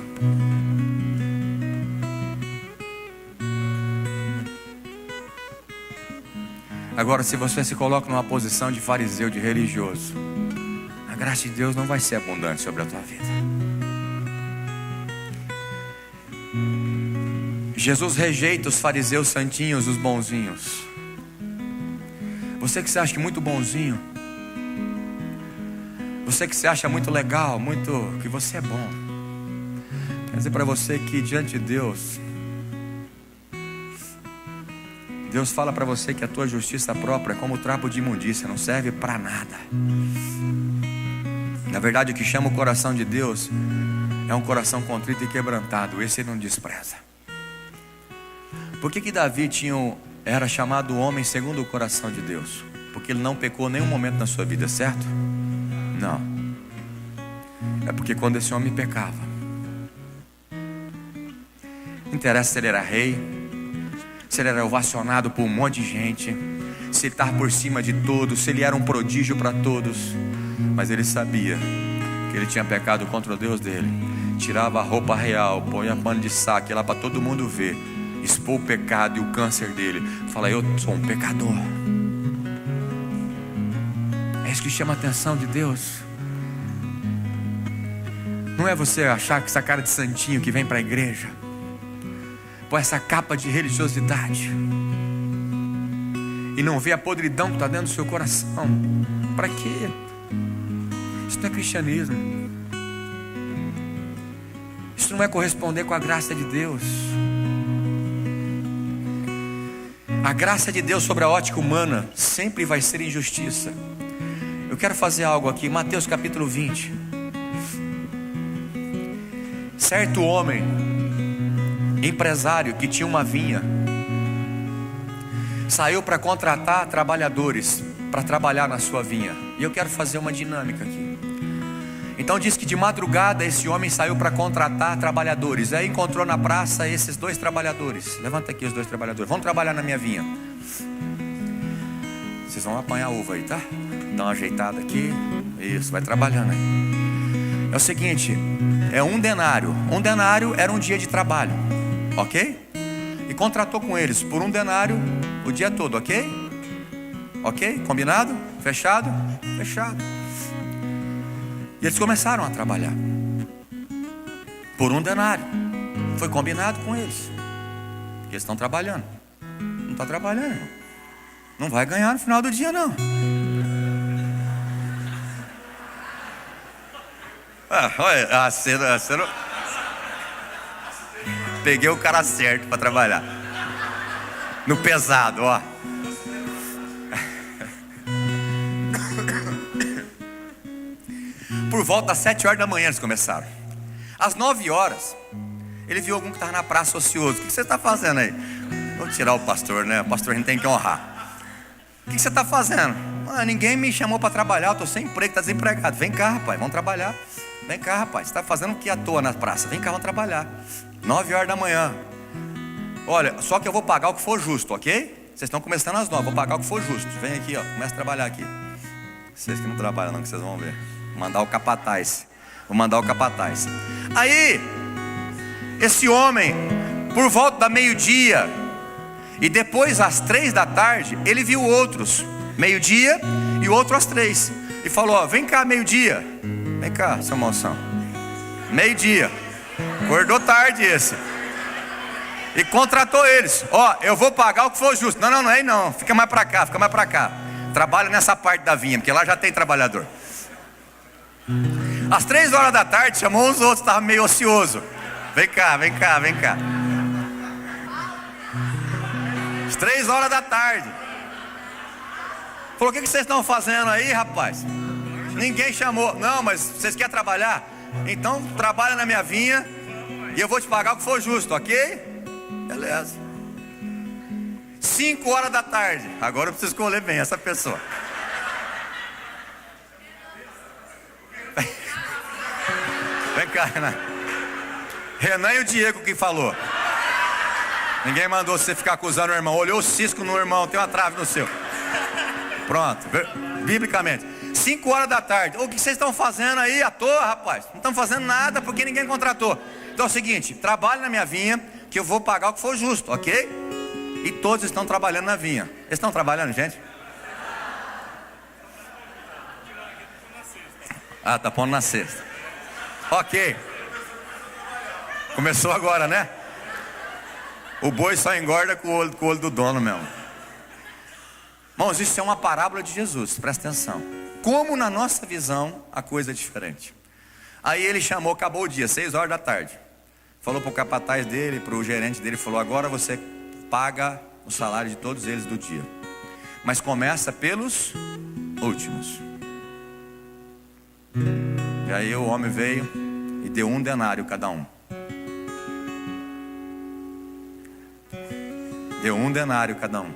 Agora, se você se coloca numa posição de fariseu, de religioso, a graça de Deus não vai ser abundante sobre a tua vida. Jesus rejeita os fariseus santinhos, os bonzinhos. Você que se acha muito bonzinho, você que se acha muito legal, que você é bom, quer dizer para você que diante de Deus, Deus fala para você que a tua justiça própria é como trapo de imundícia, não serve para nada. Na verdade, o que chama o coração de Deus é um coração contrito e quebrantado. Esse Ele não despreza. Por que Davi era chamado homem segundo o coração de Deus? Porque ele não pecou em nenhum momento na sua vida, certo? Não. É porque quando esse homem pecava, não interessa se ele era rei, se ele era ovacionado por um monte de gente, se ele estava por cima de todos, se ele era um prodígio para todos, mas ele sabia que ele tinha pecado contra o Deus dele. Tirava a roupa real, põe a pano de saco lá para todo mundo ver, expor o pecado e o câncer dele. Fala: eu sou um pecador. É isso que chama a atenção de Deus. Não é você achar que essa cara de santinho que vem para a igreja, põe essa capa de religiosidade e não vê a podridão que está dentro do seu coração. Para quê? Isso não é cristianismo. Isso não é corresponder com a graça de Deus. A graça de Deus sobre a ótica humana sempre vai ser injustiça. Eu quero fazer algo aqui, Mateus capítulo 20. Certo homem, empresário que tinha uma vinha, saiu para contratar trabalhadores para trabalhar na sua vinha. E eu quero fazer uma dinâmica aqui. Então diz que de madrugada esse homem saiu para contratar trabalhadores. Aí encontrou na praça esses 2 trabalhadores. Levanta aqui os 2 trabalhadores. Vão trabalhar na minha vinha. Vocês vão apanhar uva aí, tá? Dá uma ajeitada aqui. Isso, vai trabalhando aí. É o seguinte, é 1 denário. 1 denário era um dia de trabalho, ok? E contratou com eles por 1 denário O dia todo, ok? Ok? Combinado? Fechado? Fechado. E eles começaram a trabalhar por 1 denário. Foi combinado com eles, porque eles estão trabalhando. Não está trabalhando, irmão. Não vai ganhar no final do dia, não. Olha, a cena. Peguei o cara certo para trabalhar. No pesado, ó. Por volta das 7 horas da manhã eles começaram. Às 9 horas, ele viu algum que estava na praça ocioso. O que você está fazendo aí? Vou tirar o pastor, né? O pastor a gente tem que honrar. O que você está fazendo? Ninguém me chamou para trabalhar, eu estou sem emprego, está desempregado. Vem cá, rapaz, vamos trabalhar. Vem cá, rapaz, você está fazendo o que à toa na praça? Vem cá, vamos trabalhar. 9 horas da manhã. Olha, só que eu vou pagar o que for justo, ok? Vocês estão começando às 9, vou pagar o que for justo. Vem aqui, ó, começa a trabalhar aqui. Vocês que não trabalham não, que vocês vão ver. Vou mandar o capataz. Aí, esse homem, por volta da meio-dia, e depois às 3 da tarde, ele viu outros, meio-dia e o outro às 3. E falou, ó, vem cá meio-dia. Vem cá, seu moção. Meio-dia. Acordou tarde esse. E contratou eles. Ó, eu vou pagar o que for justo. Não, não é aí não. Fica mais pra cá. Trabalha nessa parte da vinha, porque lá já tem trabalhador. Às 3 horas da tarde, chamou os outros, estava meio ocioso. Vem cá. Às 3 horas da tarde. Falou, o que vocês estão fazendo aí, rapaz? Ninguém chamou. Não, mas vocês querem trabalhar? Então trabalha na minha vinha e eu vou te pagar o que for justo, ok? Beleza. 5 horas da tarde. Agora eu preciso escolher bem essa pessoa. Vem cá, Renan. Renan e o Diego que falou. Ninguém mandou você ficar acusando o irmão. Olhou o cisco no irmão, tem uma trave no seu. Pronto, biblicamente. 5 horas da tarde. O que vocês estão fazendo aí à toa, rapaz? Não estão fazendo nada porque ninguém contratou. Então é o seguinte, trabalhe na minha vinha, que eu vou pagar o que for justo, ok? E todos estão trabalhando na vinha. Eles estão trabalhando, gente? Ah, tá pondo na sexta. Ok. Começou agora, né? O boi só engorda com o olho do dono mesmo. Irmãos, isso é uma parábola de Jesus, presta atenção. Como na nossa visão a coisa é diferente. Aí ele chamou, acabou o dia, 6 horas da tarde. Falou para o capataz dele, para o gerente dele, falou, agora você paga o salário de todos eles do dia. Mas começa pelos últimos. E aí o homem veio e deu 1 denário cada um. Deu 1 denário cada um.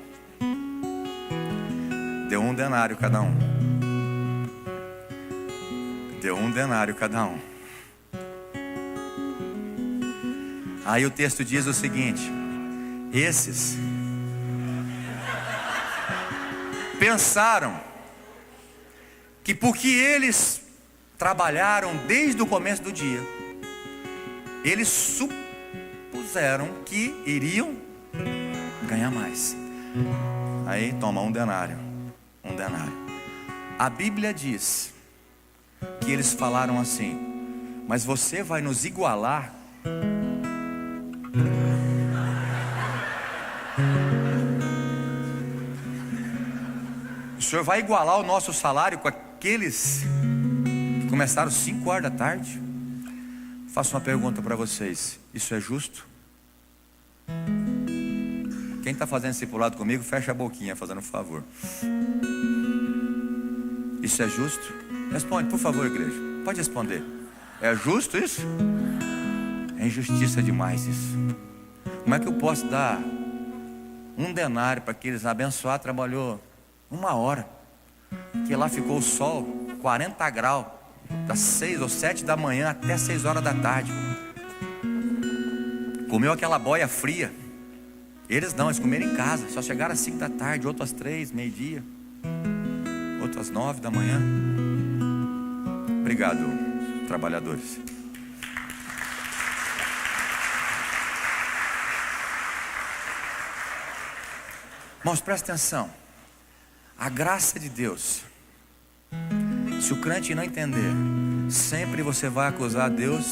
Deu 1 denário cada um. Deu 1 denário cada um. Aí o texto diz o seguinte: esses pensaram que porque eles trabalharam desde o começo do dia, eles supuseram que iriam ganhar mais. Aí toma 1 denário. 1 denário. A Bíblia diz que eles falaram assim: mas você vai nos igualar? O senhor vai igualar o nosso salário com aqueles que começaram 5 horas da tarde? Faço uma pergunta para vocês: isso é justo? Quem está fazendo discipulado comigo, fecha a boquinha, fazendo um favor. Isso é justo? Responde, por favor, igreja. Pode responder. É justo isso? É injustiça demais isso. Como é que eu posso dar 1 denário para aqueles abençoados? Trabalhou 1 hora, que lá ficou o sol 40 graus, das 6 ou 7 da manhã até 6 horas da tarde. Comeu aquela boia fria. Eles não, eles comeram em casa. Só chegaram às 5 da tarde, outro às 3, meio-dia, outro às 9 da manhã. Obrigado, trabalhadores. Irmãos, presta atenção. A graça de Deus, se o crente não entender, sempre você vai acusar Deus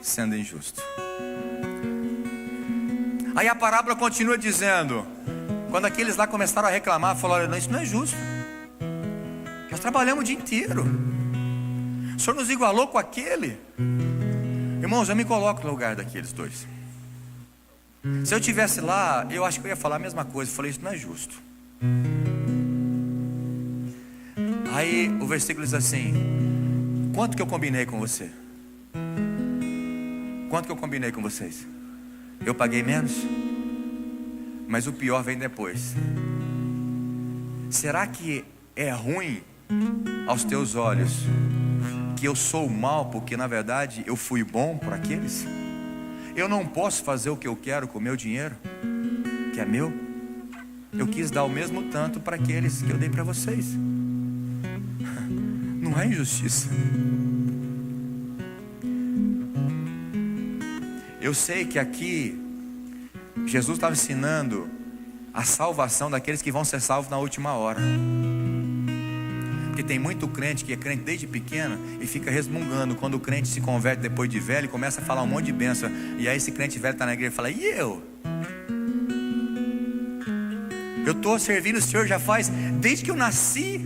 sendo injusto. Aí a parábola continua dizendo, quando aqueles lá começaram a reclamar, falaram: não, isso não é justo. Nós trabalhamos o dia inteiro. O Senhor nos igualou com aquele. Irmãos, eu me coloco no lugar daqueles dois. Se eu estivesse lá, eu acho que eu ia falar a mesma coisa. Eu falei: isso não é justo. Aí o versículo diz assim: quanto que eu combinei com você? Quanto que eu combinei com vocês? Eu paguei menos? Mas o pior vem depois. Será que é ruim aos teus olhos que eu sou mal, porque na verdade eu fui bom para aqueles? Eu não posso fazer o que eu quero com o meu dinheiro, que é meu. Eu quis dar o mesmo tanto para aqueles que eu dei para vocês. Não é injustiça. Eu sei que aqui Jesus estava ensinando a salvação daqueles que vão ser salvos na última hora. Porque tem muito crente que é crente desde pequeno e fica resmungando quando o crente se converte depois de velho e começa a falar um monte de bênção. E aí esse crente velho está na igreja e fala: e eu? Eu estou servindo o Senhor já faz, desde que eu nasci.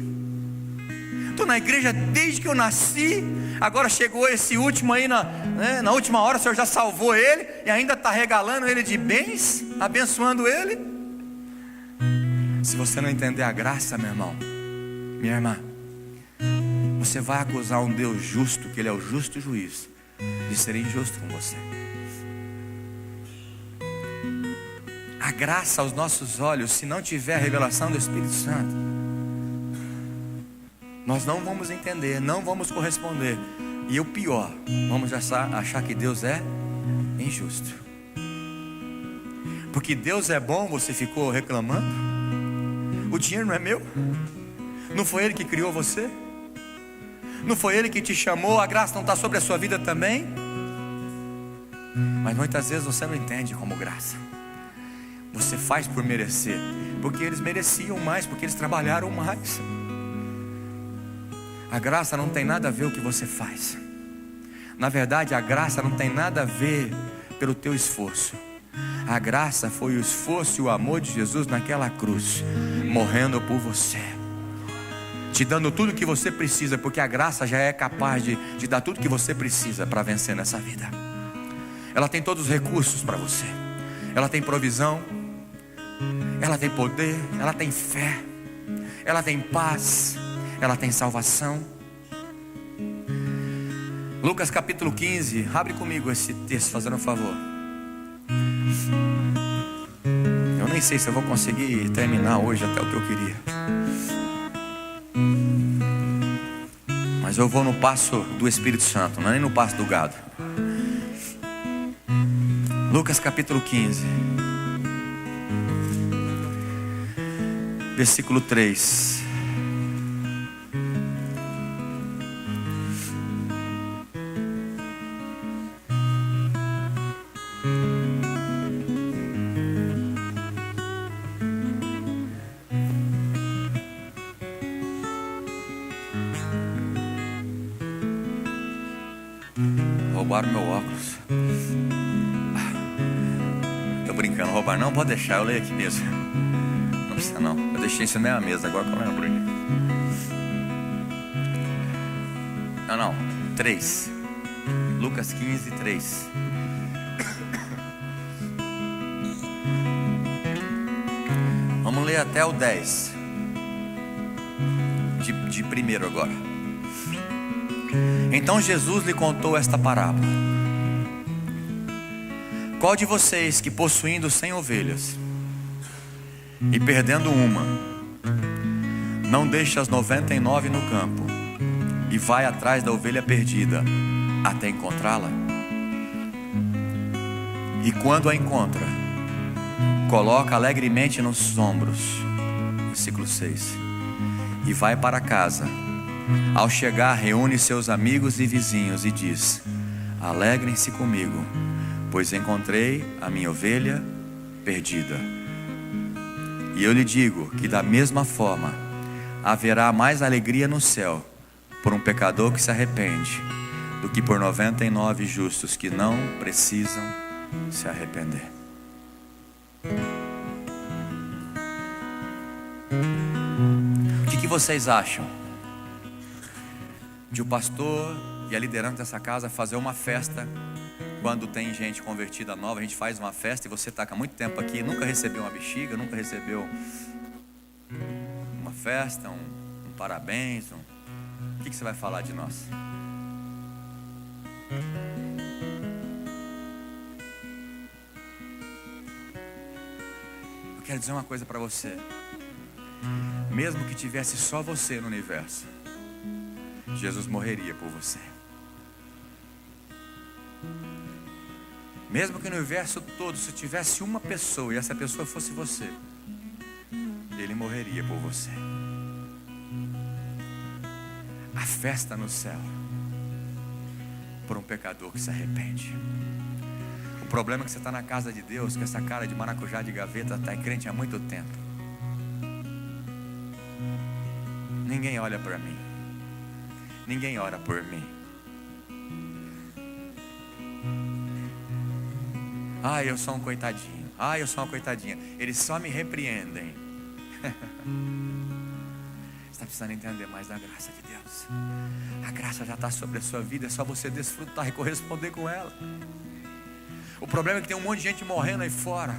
Estou na igreja desde que eu nasci. Agora chegou esse último aí na última hora, o Senhor já salvou ele e ainda está regalando ele de bens, abençoando ele. Se você não entender a graça, meu irmão, minha irmã, você vai acusar um Deus justo, que Ele é o justo juiz, de ser injusto com você. A graça aos nossos olhos, se não tiver a revelação do Espírito Santo, nós não vamos entender, não vamos corresponder. E o pior, vamos achar que Deus é injusto. Porque Deus é bom, você ficou reclamando? O dinheiro não é meu? Não foi Ele que criou você? Não foi Ele que te chamou? A graça não está sobre a sua vida também? Mas muitas vezes você não entende como graça. Você faz por merecer, porque eles mereciam mais, porque eles trabalharam mais. A graça não tem nada a ver com o que você faz. Na verdade, a graça não tem nada a ver pelo teu esforço. A graça foi o esforço e o amor de Jesus naquela cruz, morrendo por você, te dando tudo o que você precisa, porque a graça já é capaz de dar tudo o que você precisa para vencer nessa vida. Ela tem todos os recursos para você. Ela tem provisão, ela tem poder, ela tem fé, ela tem paz, ela tem salvação. Lucas capítulo 15, abre comigo esse texto, fazendo um favor. Eu nem sei se eu vou conseguir terminar hoje até o que eu queria, mas eu vou no passo do Espírito Santo, não é nem no passo do gado. Lucas capítulo 15, versículo 3. Roubaram meu óculos. Tô brincando, roubar não, pode deixar, eu leio aqui mesmo. Não precisa não, eu deixei isso na mesa, agora que eu lembro. Não, 3. Lucas 15, 3. Vamos ler até o 10. De primeiro agora. Então Jesus lhe contou esta parábola: qual de vocês que, possuindo 100 ovelhas e perdendo uma, não deixa as 99 no campo e vai atrás da ovelha perdida até encontrá-la? E quando a encontra, coloca alegremente nos ombros. Versículo 6. E vai para casa. Ao chegar, reúne seus amigos e vizinhos e diz: alegrem-se comigo, pois encontrei a minha ovelha perdida. E eu lhe digo que da mesma forma haverá mais alegria no céu por um pecador que se arrepende do que por 99 justos que não precisam se arrepender. O que vocês acham de o pastor e a liderança dessa casa fazer uma festa quando tem gente convertida nova? A gente faz uma festa e você está há muito tempo aqui, nunca recebeu uma bexiga, nunca recebeu uma festa, um parabéns, o que você vai falar de nós? Eu quero dizer uma coisa para você. Mesmo que tivesse só você no universo, Jesus morreria por você. Mesmo que no universo todo, se tivesse uma pessoa e essa pessoa fosse você, Ele morreria por você. A festa no céu por um pecador que se arrepende. O problema é que você está na casa de Deus com essa cara de maracujá de gaveta, está crente há muito tempo. Ninguém olha para mim, ninguém ora por mim. Eu sou um coitadinho, eu sou uma coitadinha. Eles só me repreendem. Você está precisando entender mais da graça de Deus. A graça já está sobre a sua vida, é só você desfrutar e corresponder com ela. O problema é que tem um monte de gente morrendo aí fora.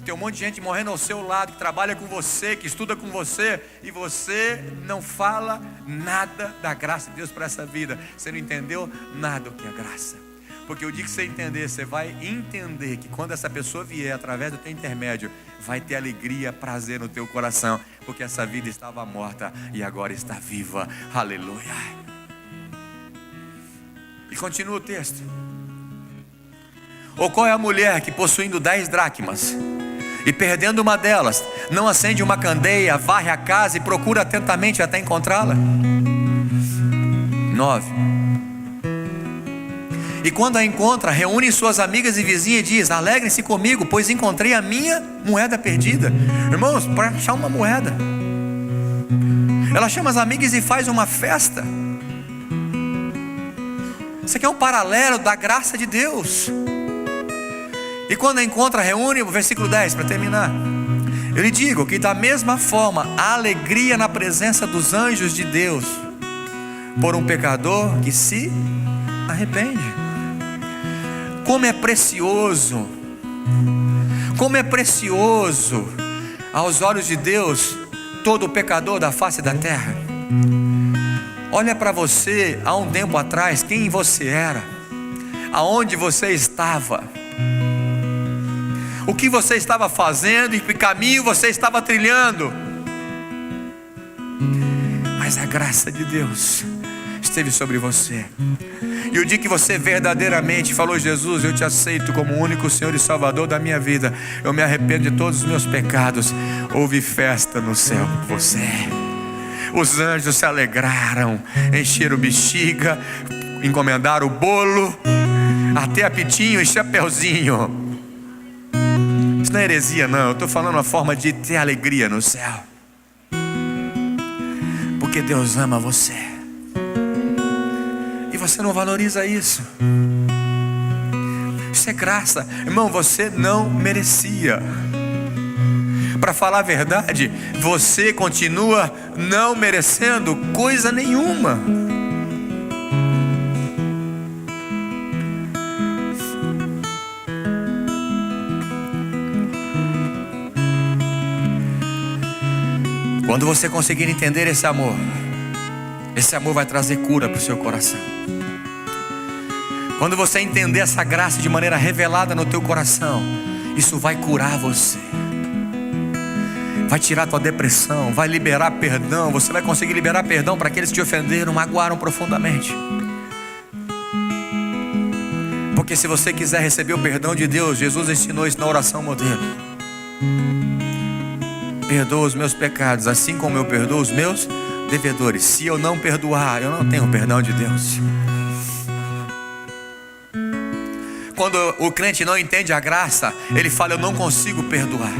Tem um monte de gente morrendo ao seu lado, que trabalha com você, que estuda com você, e você não fala nada da graça de Deus para essa vida. Você não entendeu nada do que é graça. Porque o dia que você entender, você vai entender que quando essa pessoa vier através do teu intermédio, vai ter alegria, prazer no teu coração, porque essa vida estava morta e agora está viva. Aleluia. E continua o texto. Ou qual é a mulher que, possuindo 10 dracmas e perdendo uma delas, não acende uma candeia, varre a casa e procura atentamente até encontrá-la? 9. E quando a encontra, reúne suas amigas e vizinhas e diz: alegrem-se comigo, pois encontrei a minha moeda perdida. Irmãos, para achar uma moeda, ela chama as amigas e faz uma festa. Isso aqui é um paralelo da graça de Deus. E quando a encontra, reúne, o versículo 10, para terminar. Eu lhe digo que da mesma forma há alegria na presença dos anjos de Deus por um pecador que se arrepende. Como é precioso aos olhos de Deus todo pecador da face da terra. Olha para você há um tempo atrás, quem você era, aonde você estava, o que você estava fazendo e que caminho você estava trilhando. Mas a graça de Deus esteve sobre você. E o dia que você verdadeiramente falou: Jesus, eu te aceito como o único Senhor e Salvador da minha vida, eu me arrependo de todos os meus pecados, houve festa no céu por você. Os anjos se alegraram, encheram bexiga, encomendaram o bolo, até apitinho e chapeuzinho. Isso não é heresia não, eu estou falando uma forma de ter alegria no céu. Porque Deus ama você. Você não valoriza isso. Isso é graça. Irmão, você não merecia. Para falar a verdade, você continua não merecendo coisa nenhuma. Quando você conseguir entender esse amor vai trazer cura para o seu coração. Quando você entender essa graça de maneira revelada no teu coração, isso vai curar você, vai tirar tua depressão, vai liberar perdão. Você vai conseguir liberar perdão para aqueles que te ofenderam, magoaram profundamente. Porque se você quiser receber o perdão de Deus, Jesus ensinou isso na oração modelo: perdoa os meus pecados, assim como eu perdoo os meus devedores. Se eu não perdoar, eu não tenho o perdão de Deus. Quando o crente não entende a graça, ele fala: eu não consigo perdoar.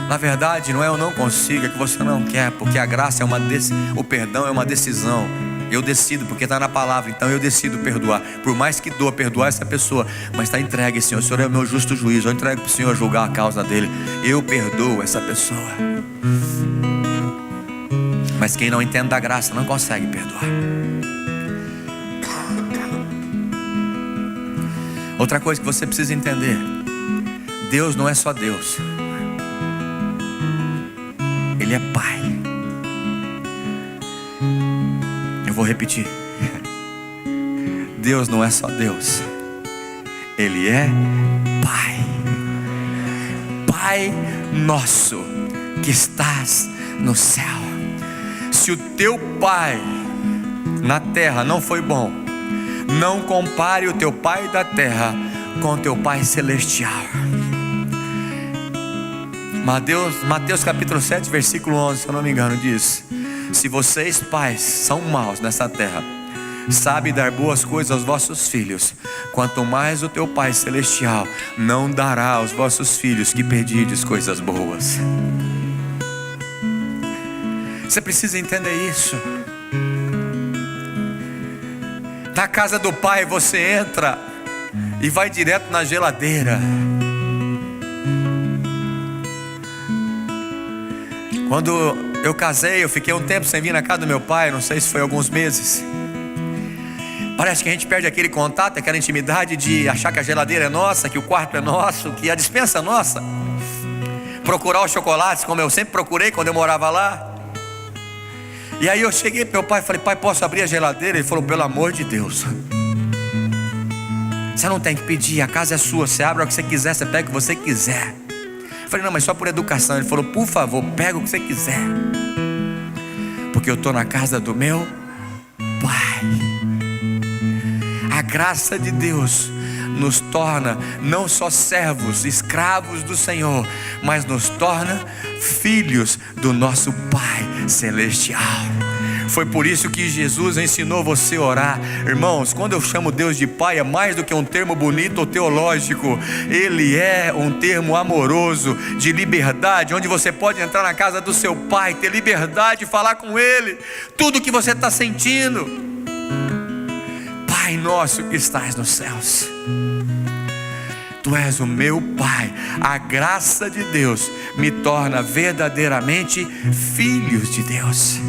Na verdade, não é eu não consigo, é que você não quer, porque a graça é o perdão é uma decisão. Eu decido, porque está na palavra, então eu decido perdoar. Por mais que doa perdoar essa pessoa, mas está entregue, Senhor. O Senhor é o meu justo juiz. Eu entrego para o Senhor julgar a causa dele. Eu perdoo essa pessoa. Mas quem não entende da graça não consegue perdoar. Outra coisa que você precisa entender: Deus não é só Deus, Ele é Pai. Eu vou repetir. Deus não é só Deus, Ele é Pai. Pai nosso que estás no céu. Se o teu pai na terra não foi bom, não compare o teu pai da terra com o teu pai celestial. Mateus capítulo 7, versículo 11, se eu não me engano, diz: se vocês pais são maus nessa terra, sabe dar boas coisas aos vossos filhos, quanto mais o teu pai celestial não dará aos vossos filhos que pedirdes coisas boas. Você precisa entender isso. Na casa do pai você entra e vai direto na geladeira. Quando eu casei, eu fiquei um tempo sem vir na casa do meu pai, não sei se foi alguns meses. Parece que a gente perde aquele contato, aquela intimidade de achar que a geladeira é nossa, que o quarto é nosso, que a despensa é nossa. Procurar os chocolates, como eu sempre procurei quando eu morava lá. E aí eu cheguei para meu pai e falei: pai, posso abrir a geladeira? Ele falou: pelo amor de Deus, você não tem que pedir, a casa é sua, você abre o que você quiser, você pega o que você quiser. Eu falei: não, mas só por educação. Ele falou: por favor, pega o que você quiser, porque eu estou na casa do meu pai. A graça de Deus nos torna não só servos, escravos do Senhor, mas nos torna filhos do nosso Pai Celestial. Foi por isso que Jesus ensinou você a orar. Irmãos, quando eu chamo Deus de Pai, é mais do que um termo bonito ou teológico. Ele é um termo amoroso, de liberdade, onde você pode entrar na casa do seu Pai, ter liberdade de falar com Ele tudo o que você está sentindo. Pai nosso que estás nos céus, Tu és o meu Pai. A graça de Deus me torna verdadeiramente filhos de Deus.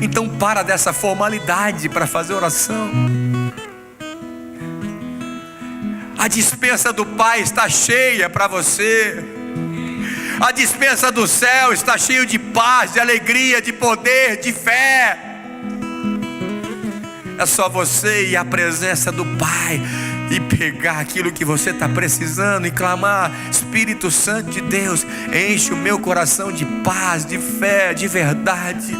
Então para dessa formalidade para fazer oração. A despensa do Pai está cheia para você. A despensa do céu está cheia de paz, de alegria, de poder, de fé. É só você ir à presença do Pai e pegar aquilo que você está precisando e clamar: Espírito Santo de Deus, enche o meu coração de paz, de fé, de verdade,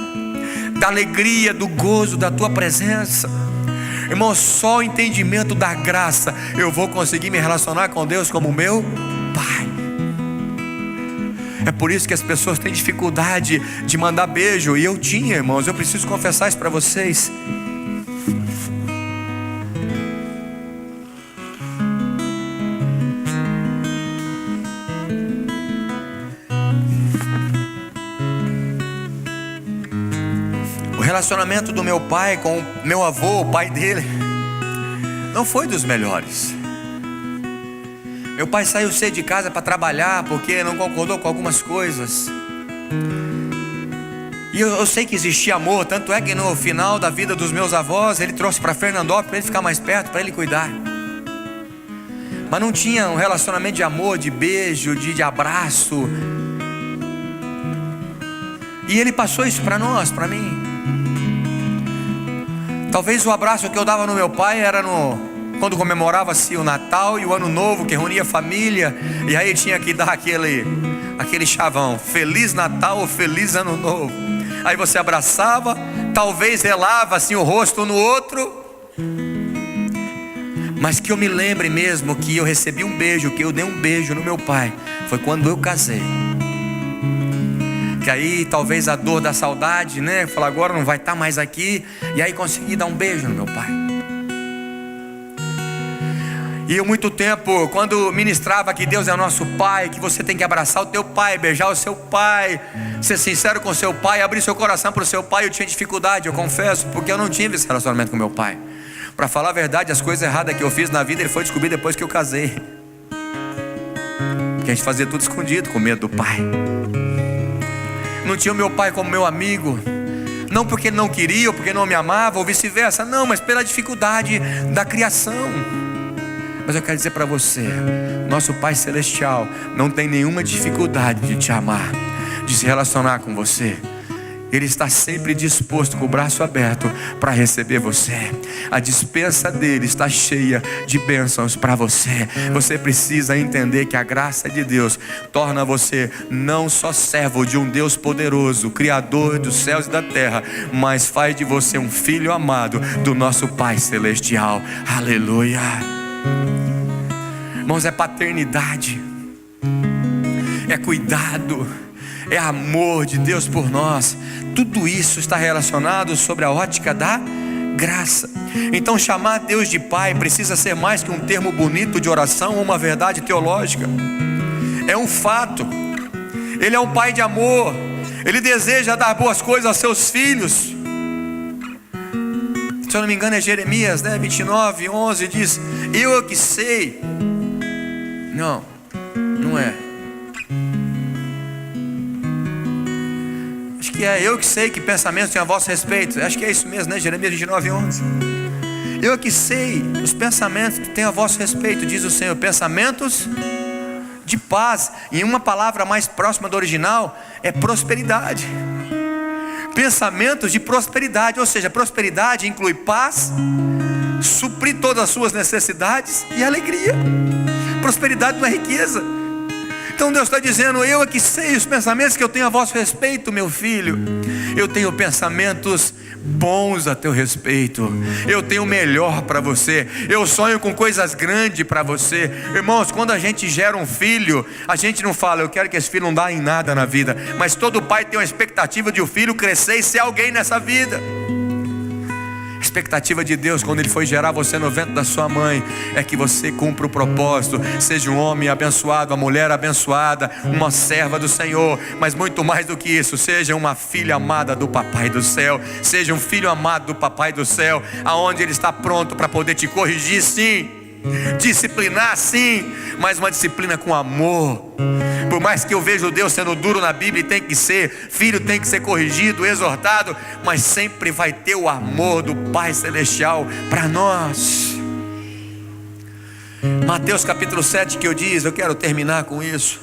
da alegria, do gozo da Tua presença. Irmão, só o entendimento da graça eu vou conseguir me relacionar com Deus como meu Pai. É por isso que as pessoas têm dificuldade de mandar beijo. E eu tinha, irmãos, eu preciso confessar isso para vocês. O relacionamento do meu pai com o meu avô, o pai dele, não foi dos melhores. Meu pai saiu cedo de casa para trabalhar porque não concordou com algumas coisas. E eu sei que existia amor, tanto é que no final da vida dos meus avós, ele trouxe para Fernandópolis para ele ficar mais perto, para ele cuidar. Mas não tinha um relacionamento de amor, de beijo, de abraço. E ele passou isso para nós, para mim. Talvez o abraço que eu dava no meu pai era quando comemorava-se o Natal e o Ano Novo, que reunia a família. E aí tinha que dar aquele chavão: Feliz Natal ou Feliz Ano Novo. Aí você abraçava, talvez relava assim o rosto no outro. Mas que eu me lembre mesmo que eu recebi um beijo, que eu dei um beijo no meu pai, foi quando eu casei. Que aí talvez a dor da saudade, né? Falar: agora não vai estar mais aqui. E aí consegui dar um beijo no meu pai. E eu muito tempo, quando ministrava que Deus é o nosso Pai, que você tem que abraçar o teu pai, beijar o seu pai, ser sincero com o seu pai, abrir seu coração para o seu pai, eu tinha dificuldade, eu confesso, porque eu não tive esse relacionamento com meu pai. Para falar a verdade, as coisas erradas que eu fiz na vida, ele foi descobrir depois que eu casei. Porque a gente fazia tudo escondido, com medo do pai. Não tinha o meu pai como meu amigo, não porque ele não queria, ou porque não me amava, ou vice-versa, não, mas pela dificuldade da criação. Mas eu quero dizer para você, nosso Pai Celestial não tem nenhuma dificuldade de te amar, de se relacionar com você. Ele está sempre disposto, com o braço aberto, para receber você. A despensa dele está cheia de bênçãos para você. Você precisa entender que a graça de Deus torna você não só servo de um Deus poderoso, Criador dos céus e da terra, mas faz de você um filho amado do nosso Pai Celestial. Aleluia. Irmãos, é paternidade, é cuidado, é amor de Deus por nós. Tudo isso está relacionado sobre a ótica da graça. Então chamar Deus de Pai precisa ser mais que um termo bonito de oração ou uma verdade teológica. É um fato. Ele é um Pai de amor. Ele deseja dar boas coisas aos seus filhos. Se eu não me engano é Jeremias 29:11, diz: eu é que sei. Não é. Acho que é: eu que sei que pensamentos têm a vosso respeito. Acho que é isso mesmo, né? Jeremias 29:11. Eu que sei os pensamentos que têm a vosso respeito, diz o Senhor, pensamentos de paz. E uma palavra mais próxima do original é prosperidade. Pensamentos de prosperidade, ou seja, prosperidade inclui paz, suprir todas as suas necessidades e alegria. Prosperidade não é riqueza. Então Deus está dizendo: eu é que sei os pensamentos que eu tenho a vosso respeito, meu filho. Eu tenho pensamentos bons a teu respeito. Eu tenho o melhor para você. Eu sonho com coisas grandes para você. Irmãos, quando a gente gera um filho, a gente não fala: eu quero que esse filho não dá em nada na vida. Mas todo pai tem uma expectativa de o filho crescer e ser alguém nessa vida. A expectativa de Deus, quando Ele foi gerar você no ventre da sua mãe, é que você cumpra o propósito, seja um homem abençoado, uma mulher abençoada, uma serva do Senhor. Mas muito mais do que isso, seja uma filha amada do Papai do céu, seja um filho amado do Papai do céu, aonde Ele está pronto para poder te corrigir, sim, disciplinar, sim, mas uma disciplina com amor. Por mais que eu veja Deus sendo duro na Bíblia, e tem que ser, filho tem que ser corrigido, exortado, mas sempre vai ter o amor do Pai Celestial para nós. Mateus capítulo 7 que eu diz, eu quero terminar com isso,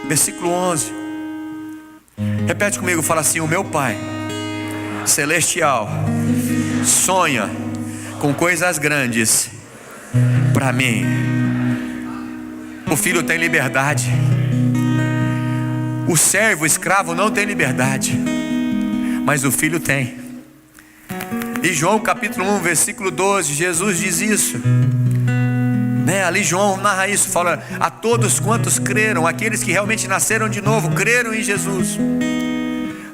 versículo 11, repete comigo, fala assim: o meu Pai Celestial sonha com coisas grandes para mim. O filho tem liberdade. O servo, o escravo não tem liberdade, mas o filho tem. E João capítulo 1 versículo 12, Jesus diz isso, né? Ali João narra isso, fala: a todos quantos creram, aqueles que realmente nasceram de novo, creram em Jesus,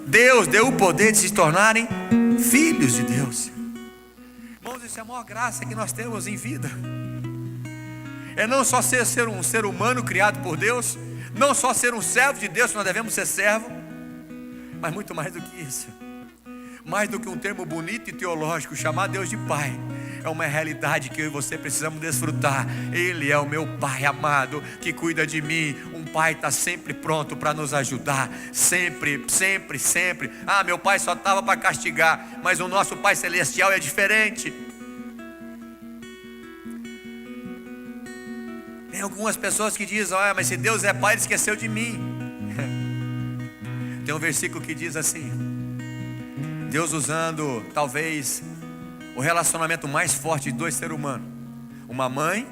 Deus deu o poder de se tornarem filhos de Deus. Irmãos, isso é a maior graça que nós temos em vida. É não só ser um ser humano criado por Deus, não só ser um servo de Deus, nós devemos ser servo, mas muito mais do que isso. Mais do que um termo bonito e teológico, chamar Deus de Pai é uma realidade que eu e você precisamos desfrutar. Ele é o meu Pai amado, que cuida de mim. Um Pai está sempre pronto para nos ajudar, sempre, sempre, sempre. Ah, meu Pai só estava para castigar, mas o nosso Pai Celestial é diferente. Tem algumas pessoas que dizem: olha, mas se Deus é Pai, Ele esqueceu de mim. Tem um versículo que diz assim: Deus usando talvez o relacionamento mais forte de dois seres humanos, uma mãe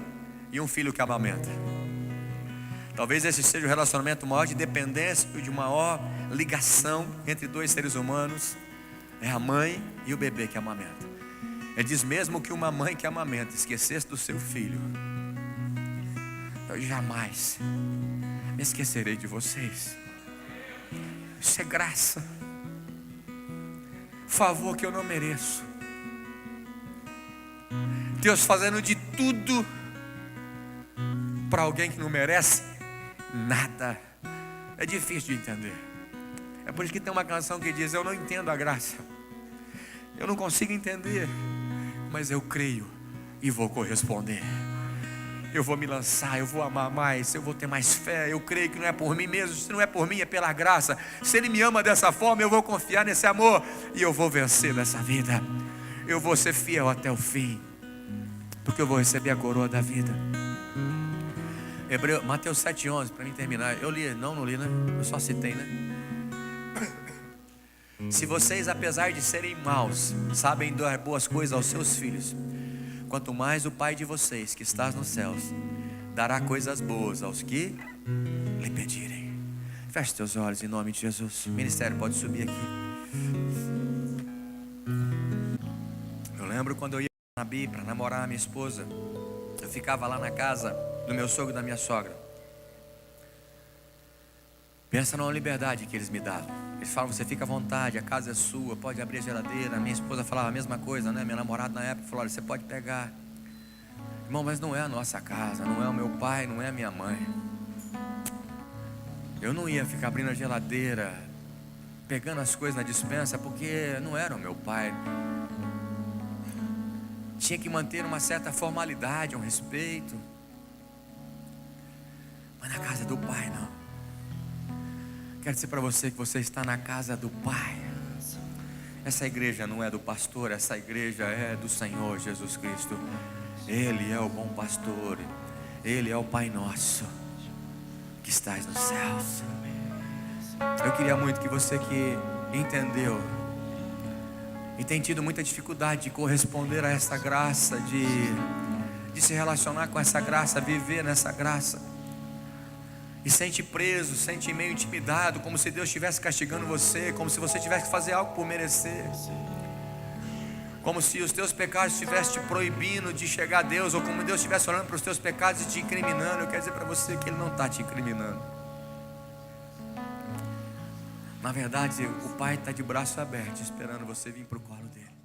e um filho que amamenta. Talvez esse seja o relacionamento maior de dependência e de maior ligação entre dois seres humanos. É a mãe e o bebê que amamenta. Ele diz: mesmo que uma mãe que amamenta esquecesse do seu filho, eu jamais me esquecerei de vocês. Isso é graça, favor que eu não mereço. Deus fazendo de tudo para alguém que não merece nada. É difícil de entender. É por isso que tem uma canção que diz: eu não entendo a graça, eu não consigo entender, mas eu creio e vou corresponder. Eu vou me lançar, eu vou amar mais, eu vou ter mais fé. Eu creio que não é por mim mesmo, se não é por mim é pela graça. Se Ele me ama dessa forma, eu vou confiar nesse amor e eu vou vencer nessa vida. Eu vou ser fiel até o fim, porque eu vou receber a coroa da vida. Mateus 7,11, para mim terminar. Eu li, não li, né? Eu só citei, né? Se vocês, apesar de serem maus, sabem dar boas coisas aos seus filhos, quanto mais o Pai de vocês, que está nos céus, dará coisas boas aos que lhe pedirem. Feche teus olhos em nome de Jesus. O ministério pode subir aqui. Eu lembro quando eu ia na Bi para namorar a minha esposa, eu ficava lá na casa do meu sogro e da minha sogra. Pensa numa liberdade que eles me davam. Eles falam: você fica à vontade, a casa é sua, pode abrir a geladeira. Minha esposa falava a mesma coisa, né? Minha namorada na época falou: olha, você pode pegar. Irmão, mas não é a nossa casa, não é o meu pai, não é a minha mãe. Eu não ia ficar abrindo a geladeira, pegando as coisas na despensa, porque não era o meu pai. Tinha que manter uma certa formalidade, um respeito. Mas na casa do Pai não. Quero dizer para você que você está na casa do Pai. Essa igreja não é do pastor, essa igreja é do Senhor Jesus Cristo. Ele é o bom pastor, Ele é o Pai nosso que estás nos céus. Eu queria muito que você que entendeu e tem tido muita dificuldade de corresponder a essa graça, de se relacionar com essa graça, viver nessa graça, e sente preso, sente meio intimidado, como se Deus estivesse castigando você, como se você tivesse que fazer algo por merecer, como se os teus pecados estivessem te proibindo de chegar a Deus, ou como Deus estivesse olhando para os teus pecados e te incriminando. Eu quero dizer para você que Ele não está te incriminando. Na verdade, o Pai está de braço aberto, esperando você vir para o colo dele.